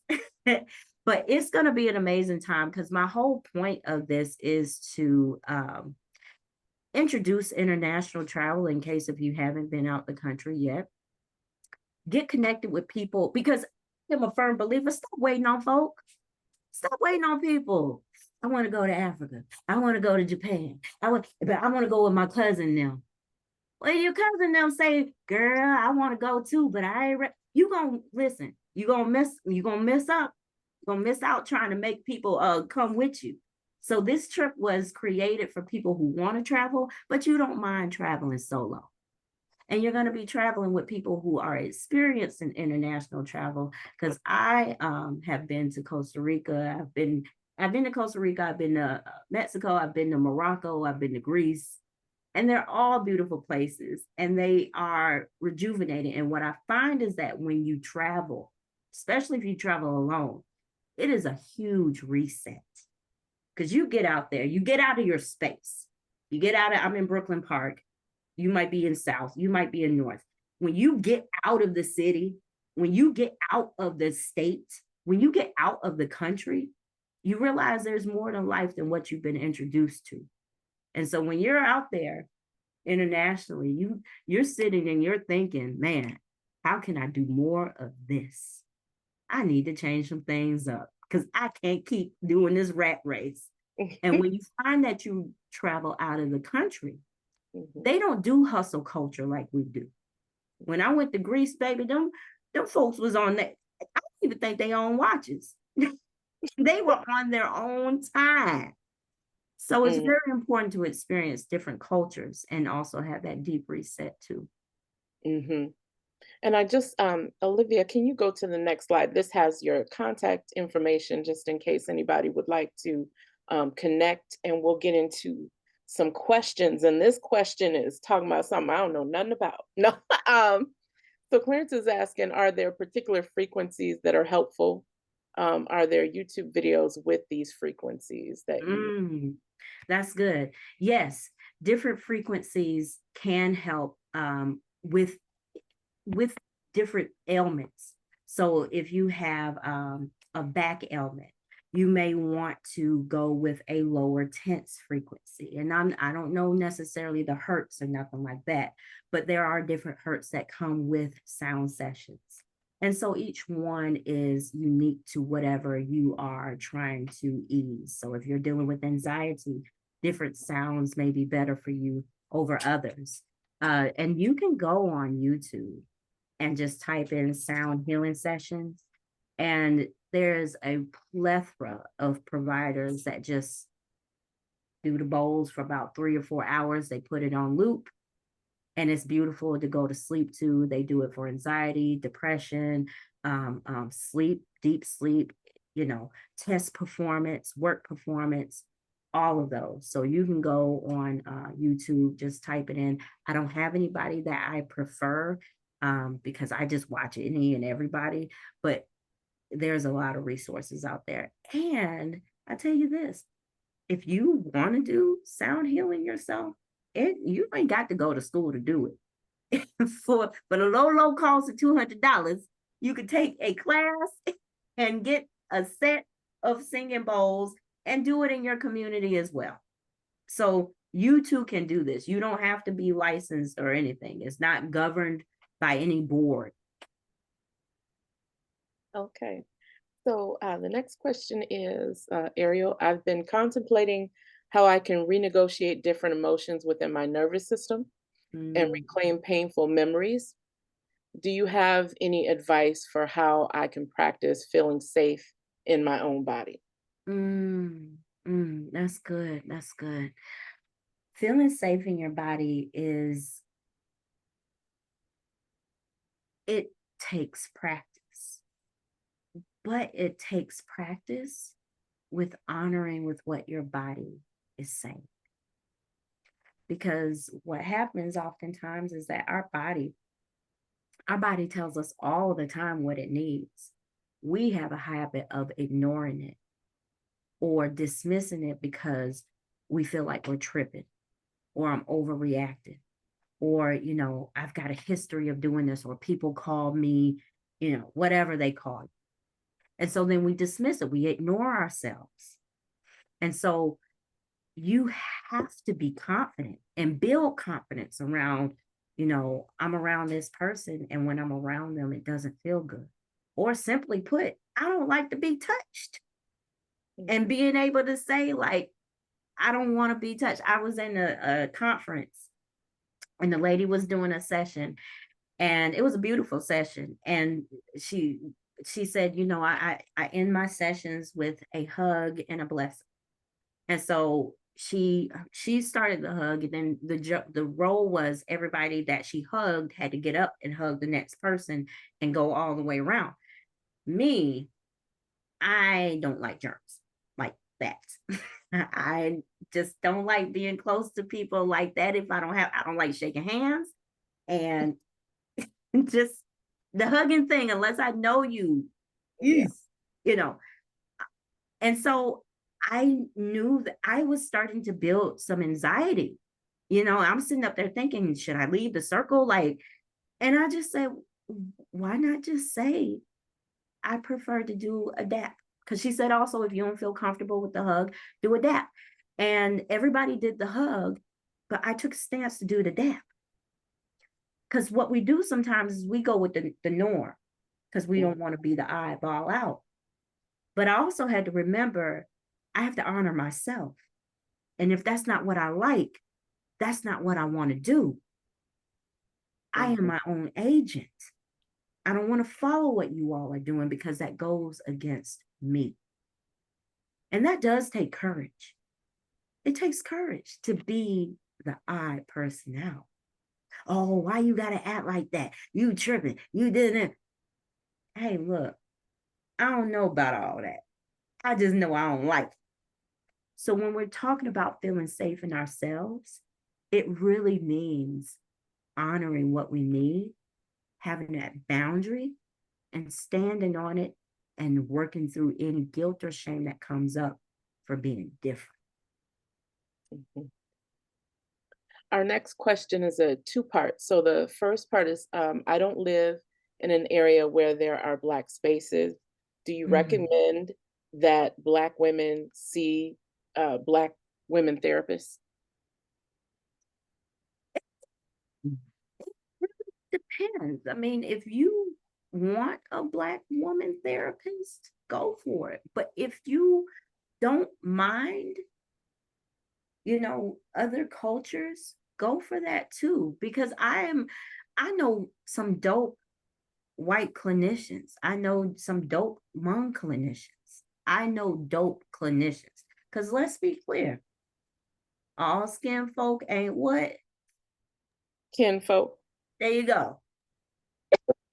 but it's going to be an amazing time because my whole point of this is to introduce international travel in case if you haven't been out the country yet. Get connected with people because I'm a firm believer. Stop waiting on folk. Stop waiting on people. I want to go to Africa. I want to go to Japan. But I want to go with my cousin now. Well, your cousin them say, girl, I want to go too, but I ain't you gonna listen, you're gonna miss out trying to make people come with you. So this trip was created for people who want to travel, but you don't mind traveling solo. And you're going to be traveling with people who are experienced in international travel. Because I have been to Costa Rica. I've been to Costa Rica. I've been to Mexico. I've been to Morocco. I've been to Greece. And they're all beautiful places and they are rejuvenating. And what I find is that when you travel, especially if you travel alone, it is a huge reset because you get out there, you get out of your space. You get out of, I'm in Brooklyn Park. You might be in South, you might be in North. When you get out of the city, when you get out of the state, when you get out of the country, you realize there's more to life than what you've been introduced to. And so when you're out there internationally, you're sitting and you're thinking, man, how can I do more of this? I need to change some things up because I can't keep doing this rat race. And when you find that you travel out of the country, they don't do hustle culture like we do. When I went to Greece, baby, them folks was on that. I don't even think they own watches. They were on their own time. So it's very important to experience different cultures and also have that deep reset too. And I just, Olivia, can you go to the next slide? This has your contact information just in case anybody would like to connect, and we'll get into some questions. And this question is talking about something I don't know nothing about. No. So Clarence is asking, are there particular frequencies that are helpful? Are there YouTube videos with these frequencies that you That's good. Yes, different frequencies can help with different ailments. So if you have a back ailment, you may want to go with a lower tense frequency. And I don't know necessarily the hertz or nothing like that, but there are different hertz that come with sound sessions. And so each one is unique to whatever you are trying to ease. So if you're dealing with anxiety, different sounds may be better for you over others. And you can go on YouTube and just type in sound healing sessions. And there's a plethora of providers that just do the bowls for about 3 or 4 hours. They put it on loop and it's beautiful to go to sleep to. They do it for anxiety, depression, sleep, deep sleep, test performance, work performance, all of those. So you can go on YouTube, just type it in. I don't have anybody that I prefer because I just watch any and everybody, but there's a lot of resources out there. And I tell you this, if you want to do sound healing yourself, you ain't got to go to school to do it. for the low cost of $200, you could take a class and get a set of singing bowls and do it in your community as well. So you too can do this. You don't have to be licensed or anything. It's not governed by any board. Okay. So the next question is, Ariel, I've been contemplating how I can renegotiate different emotions within my nervous system and reclaim painful memories. Do you have any advice for how I can practice feeling safe in my own body? That's good. That's good. Feeling safe in your body it takes practice, but it takes practice with honoring with what your body is saying. Because what happens oftentimes is that our body tells us all the time what it needs. We have a habit of ignoring it or dismissing it because we feel like we're tripping or I'm overreacting or, I've got a history of doing this or people call me, whatever they call it. And so then we dismiss it. We ignore ourselves. And so you have to be confident and build confidence around, I'm around this person, and when I'm around them, it doesn't feel good. Or simply put, I don't like to be touched. And being able to say, like, I don't want to be touched. I was in a conference and the lady was doing a session, and it was a beautiful session. And she said, I end my sessions with a hug and a blessing. And so she started the hug, and then the role was everybody that she hugged had to get up and hug the next person and go all the way around. Me, I don't like germs like that. I just don't like being close to people like that. I don't like shaking hands, and just the hugging thing, unless I know you, Yeah. And so I knew that I was starting to build some anxiety. I'm sitting up there thinking, should I leave the circle? And I just said, why not just say, I prefer to do a dap? Because she said also, if you don't feel comfortable with the hug, do a dap. And everybody did the hug, but I took a stance to do the dap. Because what we do sometimes is we go with the norm because we don't want to be the eyeball out. But I also had to remember, I have to honor myself. And if that's not what I like, that's not what I want to do. I am my own agent. I don't want to follow what you all are doing because that goes against me. And that does take courage. It takes courage to be the I person out. Oh, why you got to act like that? You tripping. You didn't. Hey, look, I don't know about all that. I just know I don't like it. So when we're talking about feeling safe in ourselves, it really means honoring what we need, having that boundary, and standing on it and working through any guilt or shame that comes up for being different. Our next question is a two-part. So the first part is, I don't live in an area where there are Black spaces. Do you recommend that Black women see Black women therapists? It depends. I mean, if you want a Black woman therapist, go for it. But if you don't mind, other cultures, go for that too. Because I know some dope white clinicians. I know some dope Hmong clinicians. I know dope clinicians. Because let's be clear, all skin folk ain't what? Kinfolk. There you go.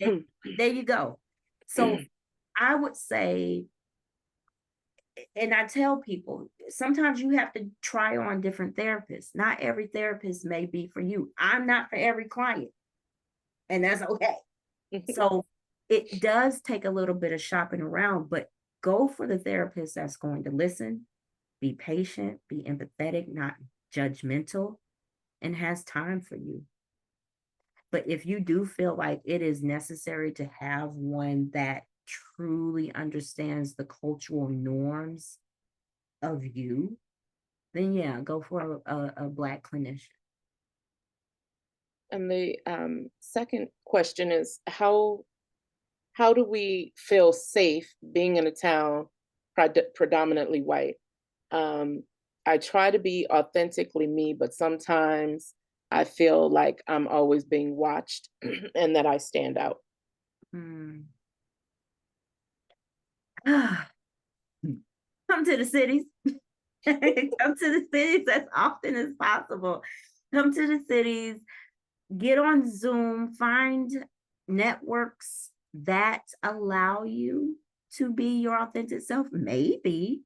There you go. So I would say, and I tell people, sometimes you have to try on different therapists. Not every therapist may be for you. I'm not for every client, and that's okay. So it does take a little bit of shopping around, but go for the therapist that's going to listen, be patient, be empathetic, not judgmental, and has time for you. But if you do feel like it is necessary to have one that truly understands the cultural norms of you, then yeah, go for a Black clinician. And the second question is, how do we feel safe being in a town predominantly white? I try to be authentically me, but sometimes I feel like I'm always being watched and that I stand out. Come to the cities. Come to the cities as often as possible. Come to the cities, get on Zoom, find networks that allow you to be your authentic self. Maybe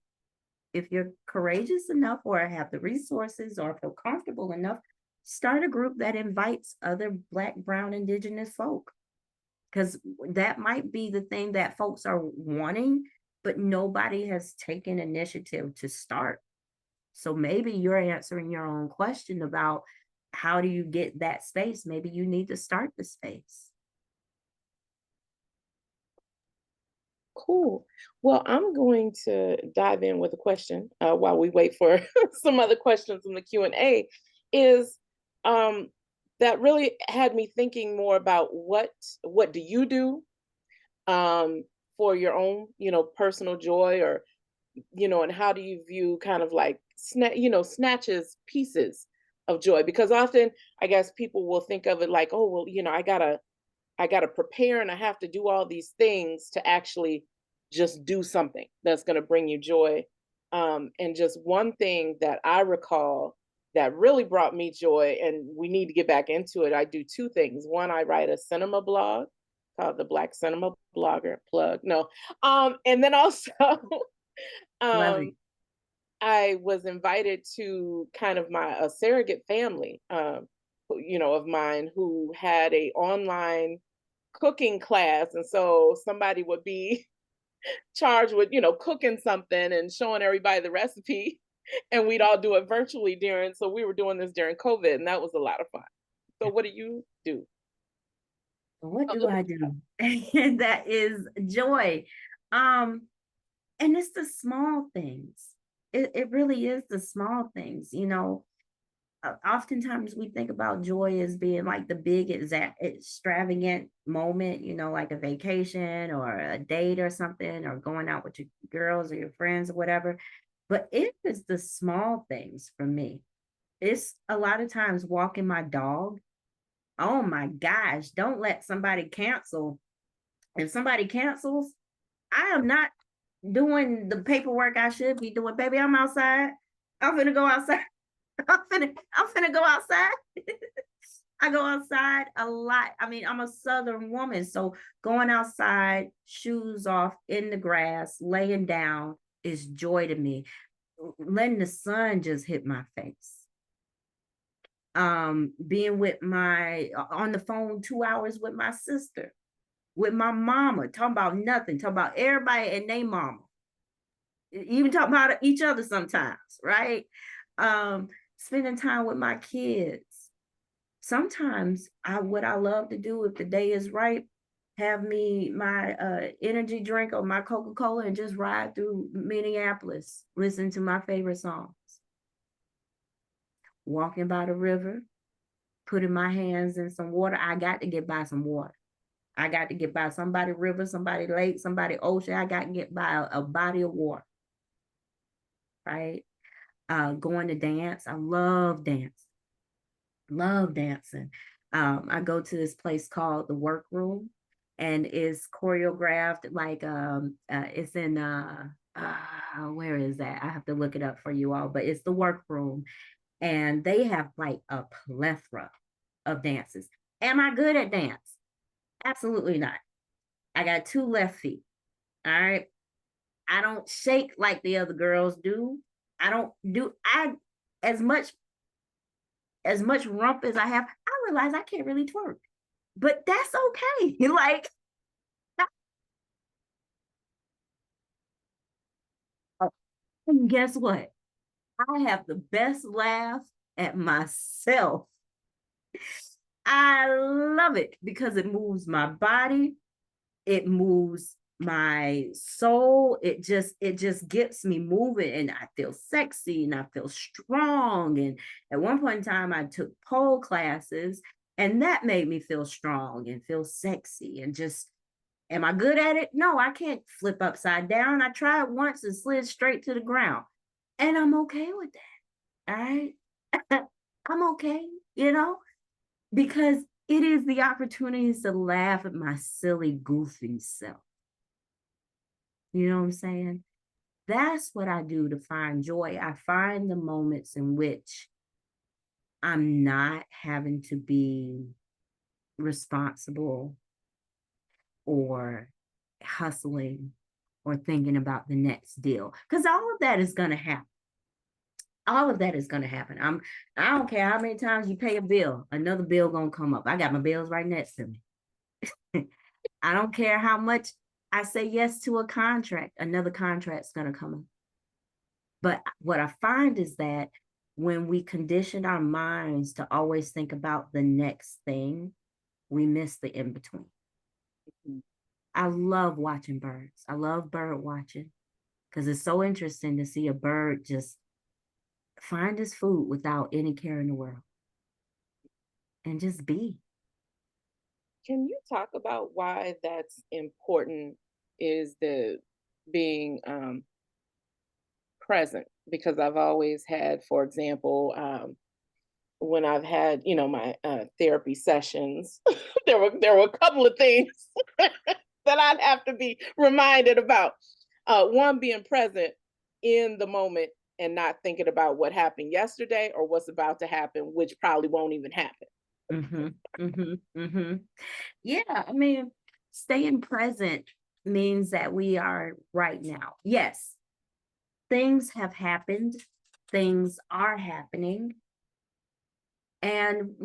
if you're courageous enough or have the resources or feel comfortable enough, start a group that invites other Black, Brown, Indigenous folk. Because that might be the thing that folks are wanting, but nobody has taken initiative to start. So maybe you're answering your own question about how do you get that space? Maybe you need to start the space. Cool. Well, I'm going to dive in with a question while we wait for some other questions in the Q&A. Is that really had me thinking more about what do you do for your own, personal joy, or and how do you view kind of like snatches, pieces of joy? Because often I guess people will think of it like, oh well, I gotta prepare and I have to do all these things to actually just do something that's going to bring you joy. And just one thing that I recall that really brought me joy, and we need to get back into it. I do two things. One, I write a cinema blog called the Black Cinema Blogger plug. No. And then also Love um it. I was invited to kind of a surrogate family, of mine, who had a online cooking class, and so somebody would be charged with cooking something and showing everybody the recipe, and we'd all do it virtually so we were doing this during COVID, and that was a lot of fun. So what do you do? What A do little I do? That is joy. Um, and it's the small things. It really is the small things. Oftentimes we think about joy as being like the big extravagant moment, like a vacation or a date or something, or going out with your girls or your friends or whatever. But it is the small things for me. It's a lot of times walking my dog. Oh my gosh, don't let somebody cancel. If somebody cancels, I am not doing the paperwork I should be doing. Baby, I'm outside. I'm finna go outside. I'm finna go outside. I go outside a lot. I mean, I'm a Southern woman, so going outside, shoes off in the grass, laying down is joy to me. Letting the sun just hit my face. Being with my on the phone 2 hours with my sister, with my mama, talking about nothing, talking about everybody and they mama, even talking about each other sometimes, right? Spending time with my kids. Sometimes what I love to do if the day is right, have me my energy drink or my Coca-Cola and just ride through Minneapolis, listen to my favorite songs. Walking by the river, putting my hands in some water. I got to get by some water. I got to get by somebody river, somebody lake, somebody ocean. I got to get by a body of water, right? Going to dance. I love dance. Love dancing. I go to this place called the Workroom, and it's choreographed like it's in where is that? I have to look it up for you all, but it's the Workroom, and they have like a plethora of dances. Am I good at dance? Absolutely not. I got two left feet. All right. I don't shake like the other girls do. I don't do I as much rump as I have. I realize I can't really twerk, but that's okay. Like, and guess what? I have the best laugh at myself. I love it because it moves my body, it moves my soul. It just gets me moving, and I feel sexy and I feel strong. And at one point in time I took pole classes, and that made me feel strong and feel sexy. And just, am I good at it? No, I can't flip upside down. I tried once and slid straight to the ground, and I'm okay with that. All right. I'm okay, you know because it is the opportunities to laugh at my silly, goofy self. You know what I'm saying? That's what I do to find joy. I find the moments in which I'm not having to be responsible or hustling. or thinking about the next deal, because all of that is going to happen. All of that is going to happen. I don't care how many times you pay a bill, another bill going to come up. I got my bills right next to me. I don't care how much I say yes to a contract, another contract's going to come up. But what I find is that when we condition our minds to always think about the next thing, we miss the in between. I love watching birds. I love bird watching because it's so interesting to see a bird just find his food without any care in the world and just be. Can you talk about why that's important, is the being present? Because I've always had, for example, when I've had, my therapy sessions, there were a couple of things that I'd have to be reminded about. One, being present in the moment and not thinking about what happened yesterday or what's about to happen, which probably won't even happen. Yeah, I mean, staying present means that we are right now. Yes, things have happened, things are happening. And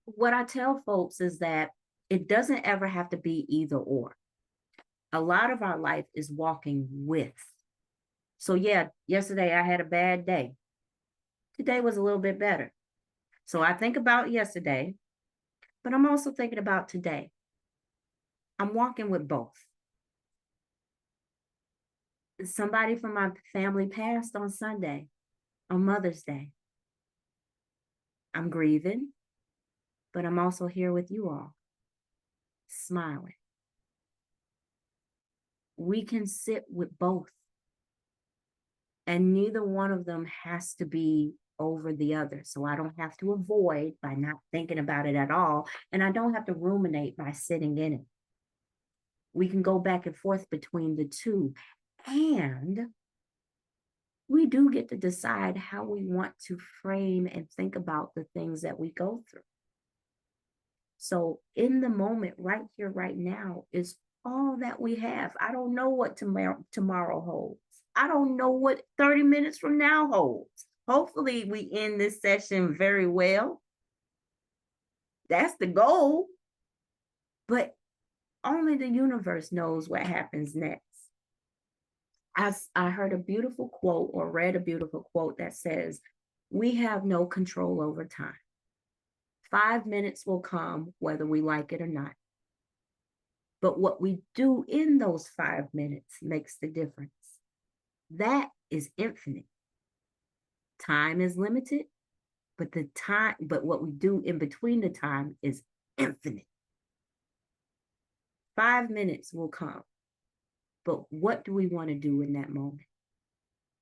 what I tell folks is that it doesn't ever have to be either or. A lot of our life is walking with. So yeah, yesterday I had a bad day. Today was a little bit better. So I think about yesterday, but I'm also thinking about today. I'm walking with both. Somebody from my family passed on Sunday, on Mother's Day. I'm grieving, but I'm also here with you all, smiling. We can sit with both, and neither one of them has to be over the other. So I don't have to avoid by not thinking about it at all, and I don't have to ruminate by sitting in it. We can go back and forth between the two, and we do get to decide how we want to frame and think about the things that we go through. So in the moment, right here, right now, is all that we have. I don't know what tomorrow holds. I don't know what 30 minutes from now holds. Hopefully we end this session very well. That's the goal. But only the universe knows what happens next. I heard a beautiful quote or read a beautiful quote that says, we have no control over time. 5 minutes will come whether we like it or not. But what we do in those 5 minutes makes the difference. That is infinite. Time is limited, but what we do in between the time is infinite. 5 minutes will come. But what do we want to do in that moment?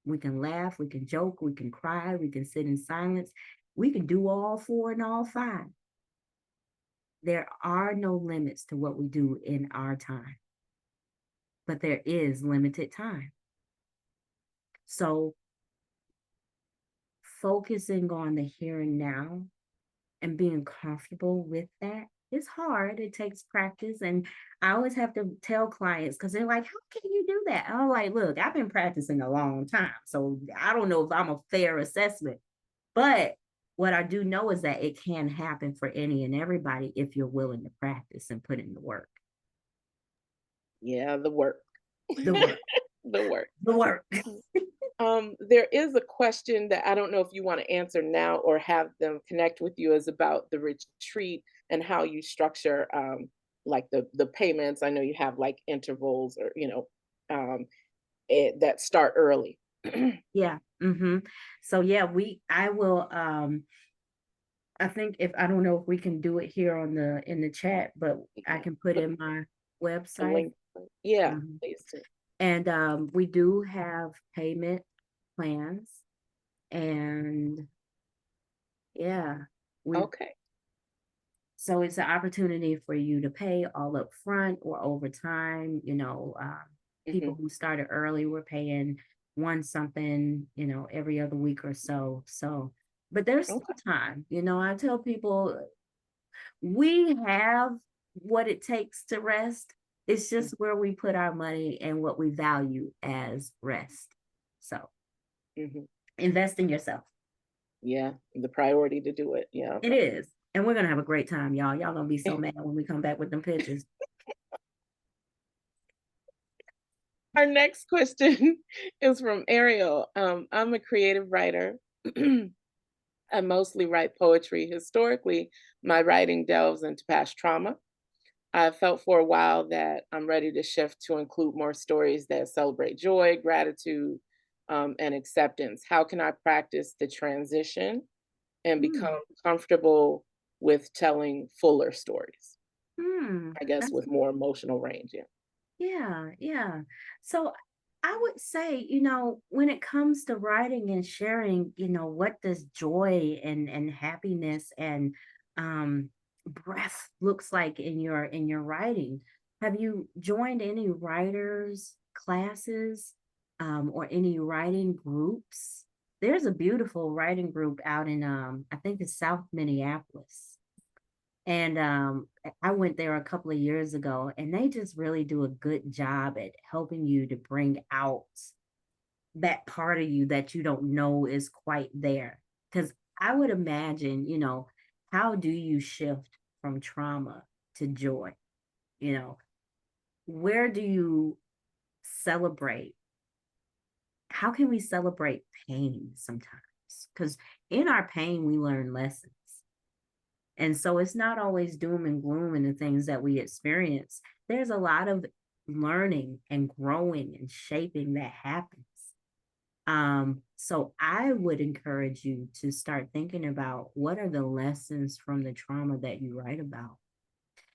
We can laugh, we can joke, we can cry, we can sit in silence. We can do all 4 and all 5. There are no limits to what we do in our time, but there is limited time. So focusing on the here and now and being comfortable with that is hard. It takes practice. And I always have to tell clients, because they're like, how can you do that? I'm like, look, I've been practicing a long time, so I don't know if I'm a fair assessment. But what I do know is that it can happen for any and everybody if you're willing to practice and put in the work. Yeah, the work. The work. The work. The work. There is a question that I don't know if you want to answer now or have them connect with you, is about the retreat and how you structure like the payments. I know you have like intervals or that start early. Yeah. So yeah, I will I think I don't know if we can do it here in the chat, but I can put in my website. Link. Yeah, please do. And we do have payment plans, and yeah, Okay. so it's an opportunity for you to pay all up front or over time. People who started early were paying one something, every other week or so. But there's still time. I tell people we have what it takes to rest. It's just where we put our money and what we value as rest. So invest in yourself. Yeah, the priority to do it. Yeah. It is. And we're gonna have a great time, y'all. Y'all gonna be so mad when we come back with them pictures. Our next question is from Ariel. I'm a creative writer. I mostly write poetry. Historically, my writing delves into past trauma. I felt for a while that I'm ready to shift to include more stories that celebrate joy, gratitude, and acceptance. How can I practice the transition and become comfortable with telling fuller stories? I guess That's with more emotional range. Yeah. yeah. So I would say, when it comes to writing and sharing, what does joy and happiness and breath looks like in your writing? Have you joined any writers classes or any writing groups? There's a beautiful writing group out in I think it's South Minneapolis. And I went there a couple of years ago, and they just really do a good job at helping you to bring out that part of you that you don't know is quite there. Because I would imagine, how do you shift from trauma to joy? Where do you celebrate? How can we celebrate pain sometimes? Because in our pain, we learn lessons. And so it's not always doom and gloom in the things that we experience. There's a lot of learning and growing and shaping that happens. So I would encourage you to start thinking about what are the lessons from the trauma that you write about,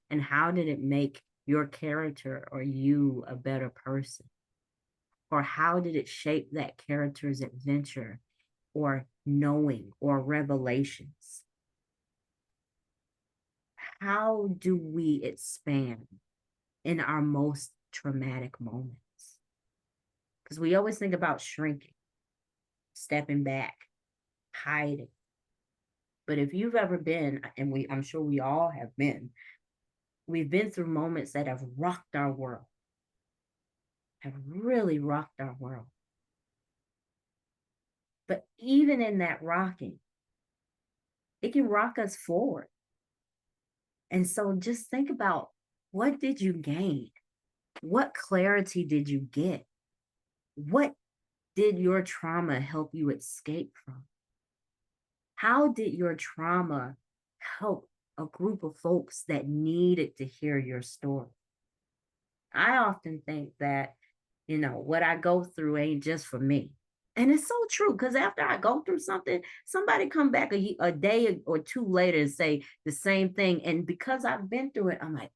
and how did it make your character or you a better person? Or how did it shape that character's adventure or knowing or revelations? How do we expand in our most traumatic moments? Because we always think about shrinking, stepping back, hiding. But if you've ever been, and I'm sure we all have been, we've been through moments that have rocked our world, have really rocked our world. But even in that rocking, it can rock us forward. And so just think about, what did you gain? What clarity did you get? What did your trauma help you escape from? How did your trauma help a group of folks that needed to hear your story? I often think that, what I go through ain't just for me. And it's so true, because after I go through something, somebody come back a day or two later and say the same thing. And because I've been through it, I'm like,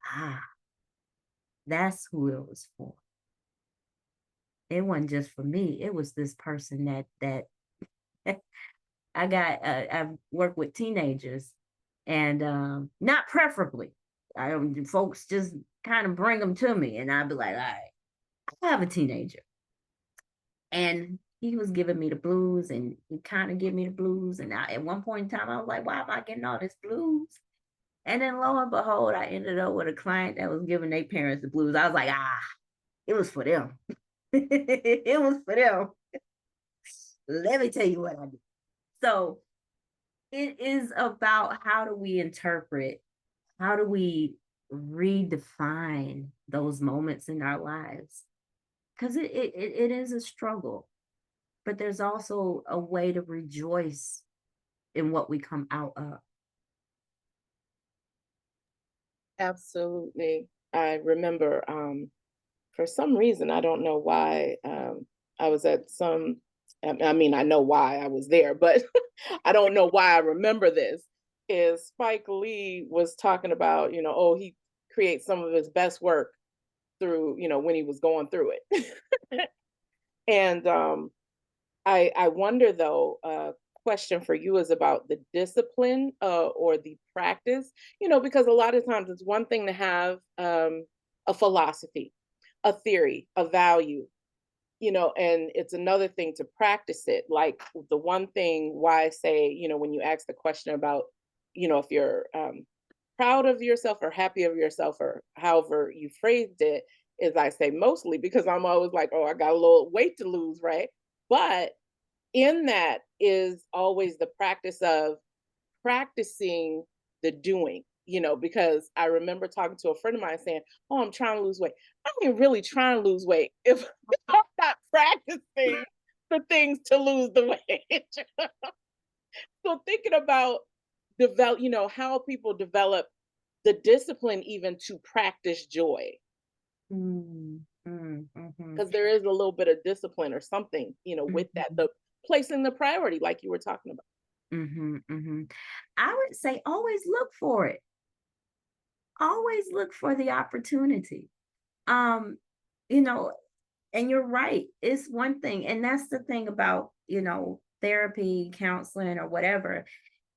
that's who it was for. It wasn't just for me. It was this person that I've worked with teenagers, and not preferably. Folks just kind of bring them to me, and I'd be like, all right, I have a teenager. And he was giving me the blues, and he kind of gave me the blues. And at one point in time, I was like, why am I getting all this blues? And then lo and behold, I ended up with a client that was giving their parents the blues. I was like, it was for them. It was for them. Let me tell you what I did. So it is about, how do we interpret, how do we redefine those moments in our lives? Because it is a struggle, but there's also a way to rejoice in what we come out of. Absolutely. I remember for some reason, I don't know why, I was at some, I mean, I know why I was there, but I don't know why I remember this, is Spike Lee was talking about, oh, he creates some of his best work through, when he was going through it. And I wonder though, question for you is about the discipline or the practice, because a lot of times it's one thing to have a philosophy, a theory, a value, and it's another thing to practice it. Like the one thing why I say, when you ask the question about, if you're proud of yourself or happy of yourself or however you phrased it is I say mostly because I'm always like, oh, I got a little weight to lose, right? But in that is always the practice of practicing the doing, because I remember talking to a friend of mine saying, oh, I'm trying to lose weight. I ain't really trying to lose weight if I'm not practicing the things to lose the weight. So thinking about how people develop the discipline even to practice joy, Mm, mhm, because there is a little bit of discipline or something, with that, mhm, the placing the priority, like you were talking about. mhm. I would say always look for it. Always look for the opportunity. Um, you know, and you're right. It's one thing, and that's the thing about, therapy, counseling, or whatever,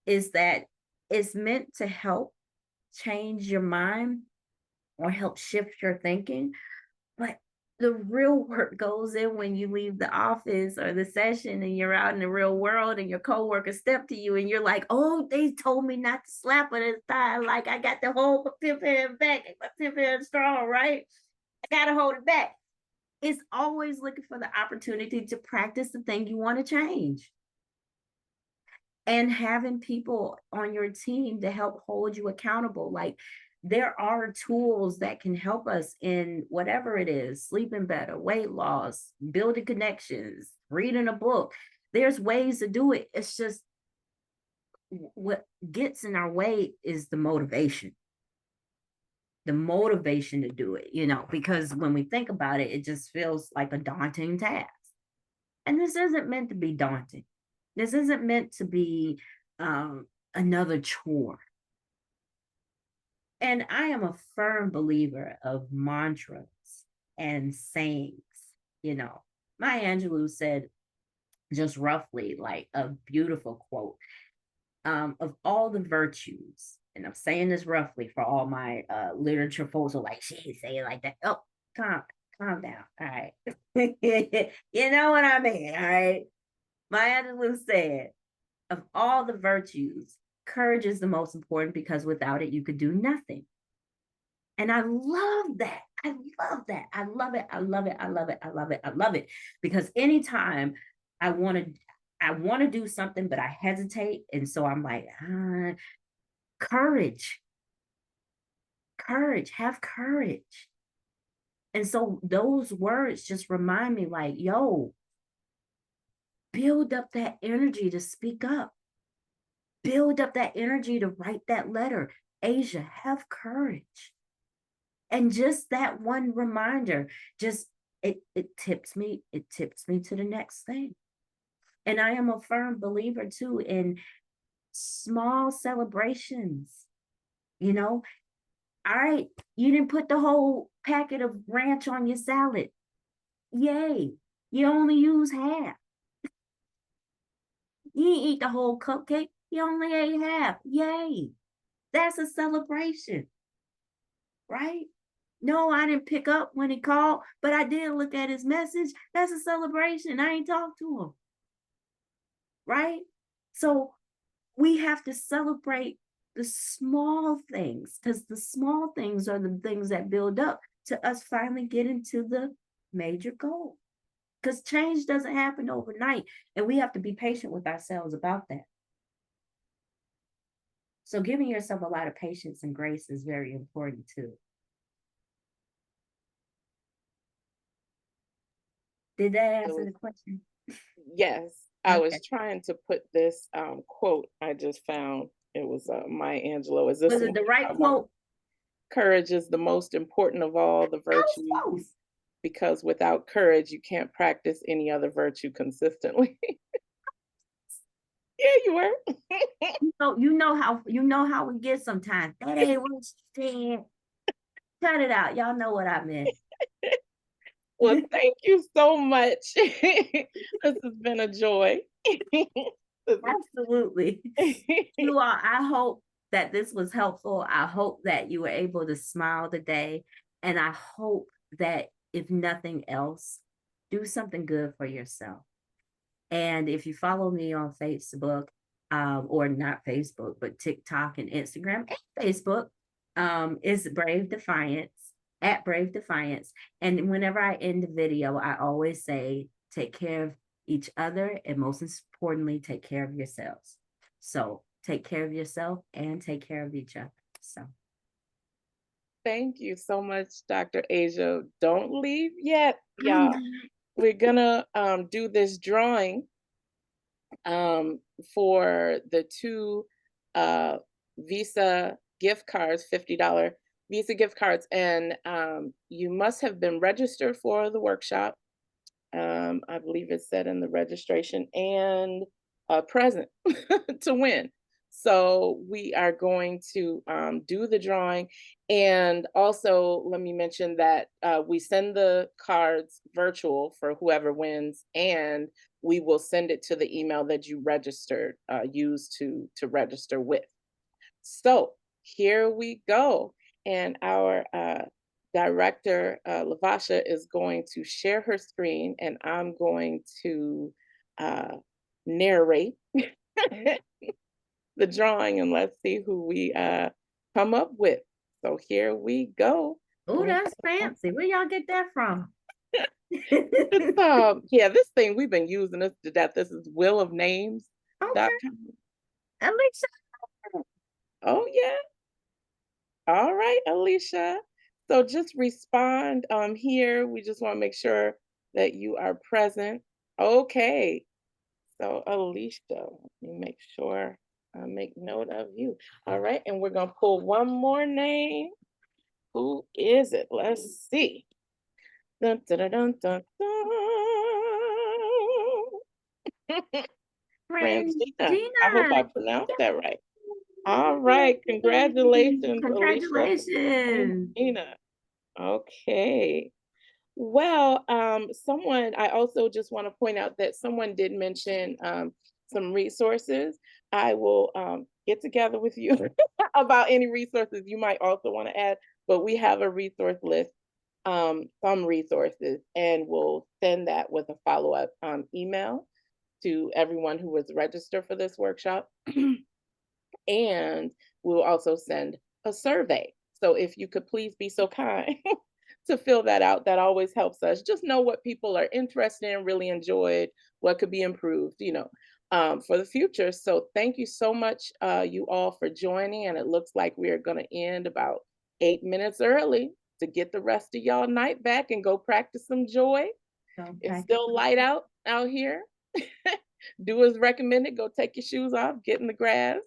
is that it's meant to help change your mind or help shift your thinking. But the real work goes in when you leave the office or the session and you're out in the real world and your coworkers step to you and you're like, oh, they told me not to slap her this time. Like I got to hold my fifth hand back, my fifth hand strong, right? I gotta hold it back. It's always looking for the opportunity to practice the thing you want to change. And having people on your team to help hold you accountable. Like there are tools that can help us in whatever it is, sleeping better, weight loss, building connections, reading a book. There's ways to do it. It's just what gets in our way is the motivation to do it, because when we think about it, it just feels like a daunting task. And this isn't meant to be daunting. This isn't meant to be another chore. And I am a firm believer of mantras and sayings. You know, Maya Angelou said, just roughly, like a beautiful quote, of all the virtues, and I'm saying this roughly for all my literature folks are like, she say it like that. Oh, calm, calm down. All right. You know what I mean? All right. Maya Angelou said, of all the virtues, courage is the most important because without it, you could do nothing. And I love that. I love that. I love it. I love it. I love it. I love it. I love it. Because anytime I want to I want to do something, but I hesitate. And so I'm like, courage, courage, have courage. And so those words just remind me like, yo, build up that energy to speak up. Build up that energy to write that letter. Asia, have courage. And just that one reminder, just it tips me to the next thing. And I am a firm believer too in small celebrations. You know, all right, you didn't put the whole packet of ranch on your salad. Yay. You only use half. You didn't eat the whole cupcake. You only ate half. Yay. That's a celebration, right? No, I didn't pick up when he called, but I did look at his message. That's a celebration. I ain't talked to him, right? So we have to celebrate the small things because the small things are the things that build up to us finally getting to the major goal. Because change doesn't happen overnight, and we have to be patient with ourselves about that. So giving yourself a lot of patience and grace is very important too. Did that It answer was, the question? yes, I was Okay. trying to put this quote I just found. It was Maya Angelou. Is this Was the it one the right talking about? quote? Courage is the most important of all the I was virtues close. because without courage, you can't practice any other virtue consistently. Yeah, you were. You know how we get sometimes. That ain't what she said. Cut it out. Y'all know what I meant. Well, thank you so much. This has been a joy. Absolutely. You all, I hope that this was helpful. I hope that you were able to smile today. And I hope that if nothing else, do something good for yourself. And if you follow me on Facebook, or not Facebook, but TikTok and Instagram and Facebook, is Brave Defiance, at Brave Defiance. And whenever I end the video, I always say, take care of each other, and most importantly, take care of yourselves. So take care of yourself and take care of each other. So Thank you so much, Dr. Asia. Don't leave yet, y'all. We're gonna do this drawing for the 2 Visa gift cards, $50 Visa gift cards, and you must have been registered for the workshop. I believe it said in the registration, and present to win. So we are going to do the drawing. And also, let me mention that we send the cards virtual for whoever wins, and we will send it to the email that you registered, used to register with. So here we go. And our director, Lavasha, is going to share her screen, and I'm going to narrate the drawing, and let's see who we come up with. So here we go. oh, that's fancy. Where y'all get that from? It's, yeah, this thing, we've been using this to death. This is willofnames.com. Okay. Alicia. Oh, yeah. All right, Alicia. So just respond here. We just want to make sure that you are present. Okay. So Alicia, let me make sure I make note of you. All right, and we're gonna pull one more name. Who is it? Let's see. Dun, dun, dun, dun, dun, dun. Francina. I hope I Gina. pronounced that right. All right, congratulations, Alicia. Congratulations. Francina. Okay. Well, someone, I also just want to point out that someone did mention some resources. I will get together with you about any resources you might also want to add, but we have a resource list, some resources, and we'll send that with a follow-up email to everyone who was registered for this workshop. And we'll also send a survey. So if you could please be so kind to fill that out, that always helps us just know what people are interested in, really enjoyed, what could be improved, for the future. So thank you so much, you all, for joining. And it looks like we're going to end about 8 minutes early to get the rest of y'all night back and go practice some joy. It's still light out here. Do as recommended. Go take your shoes off, get in the grass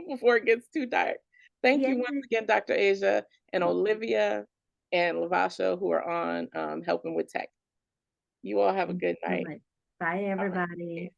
before it gets too dark. Thank you once again, Dr. Asia and Olivia and Lavasha, who are on helping with tech. You all have a good night. Bye, everybody.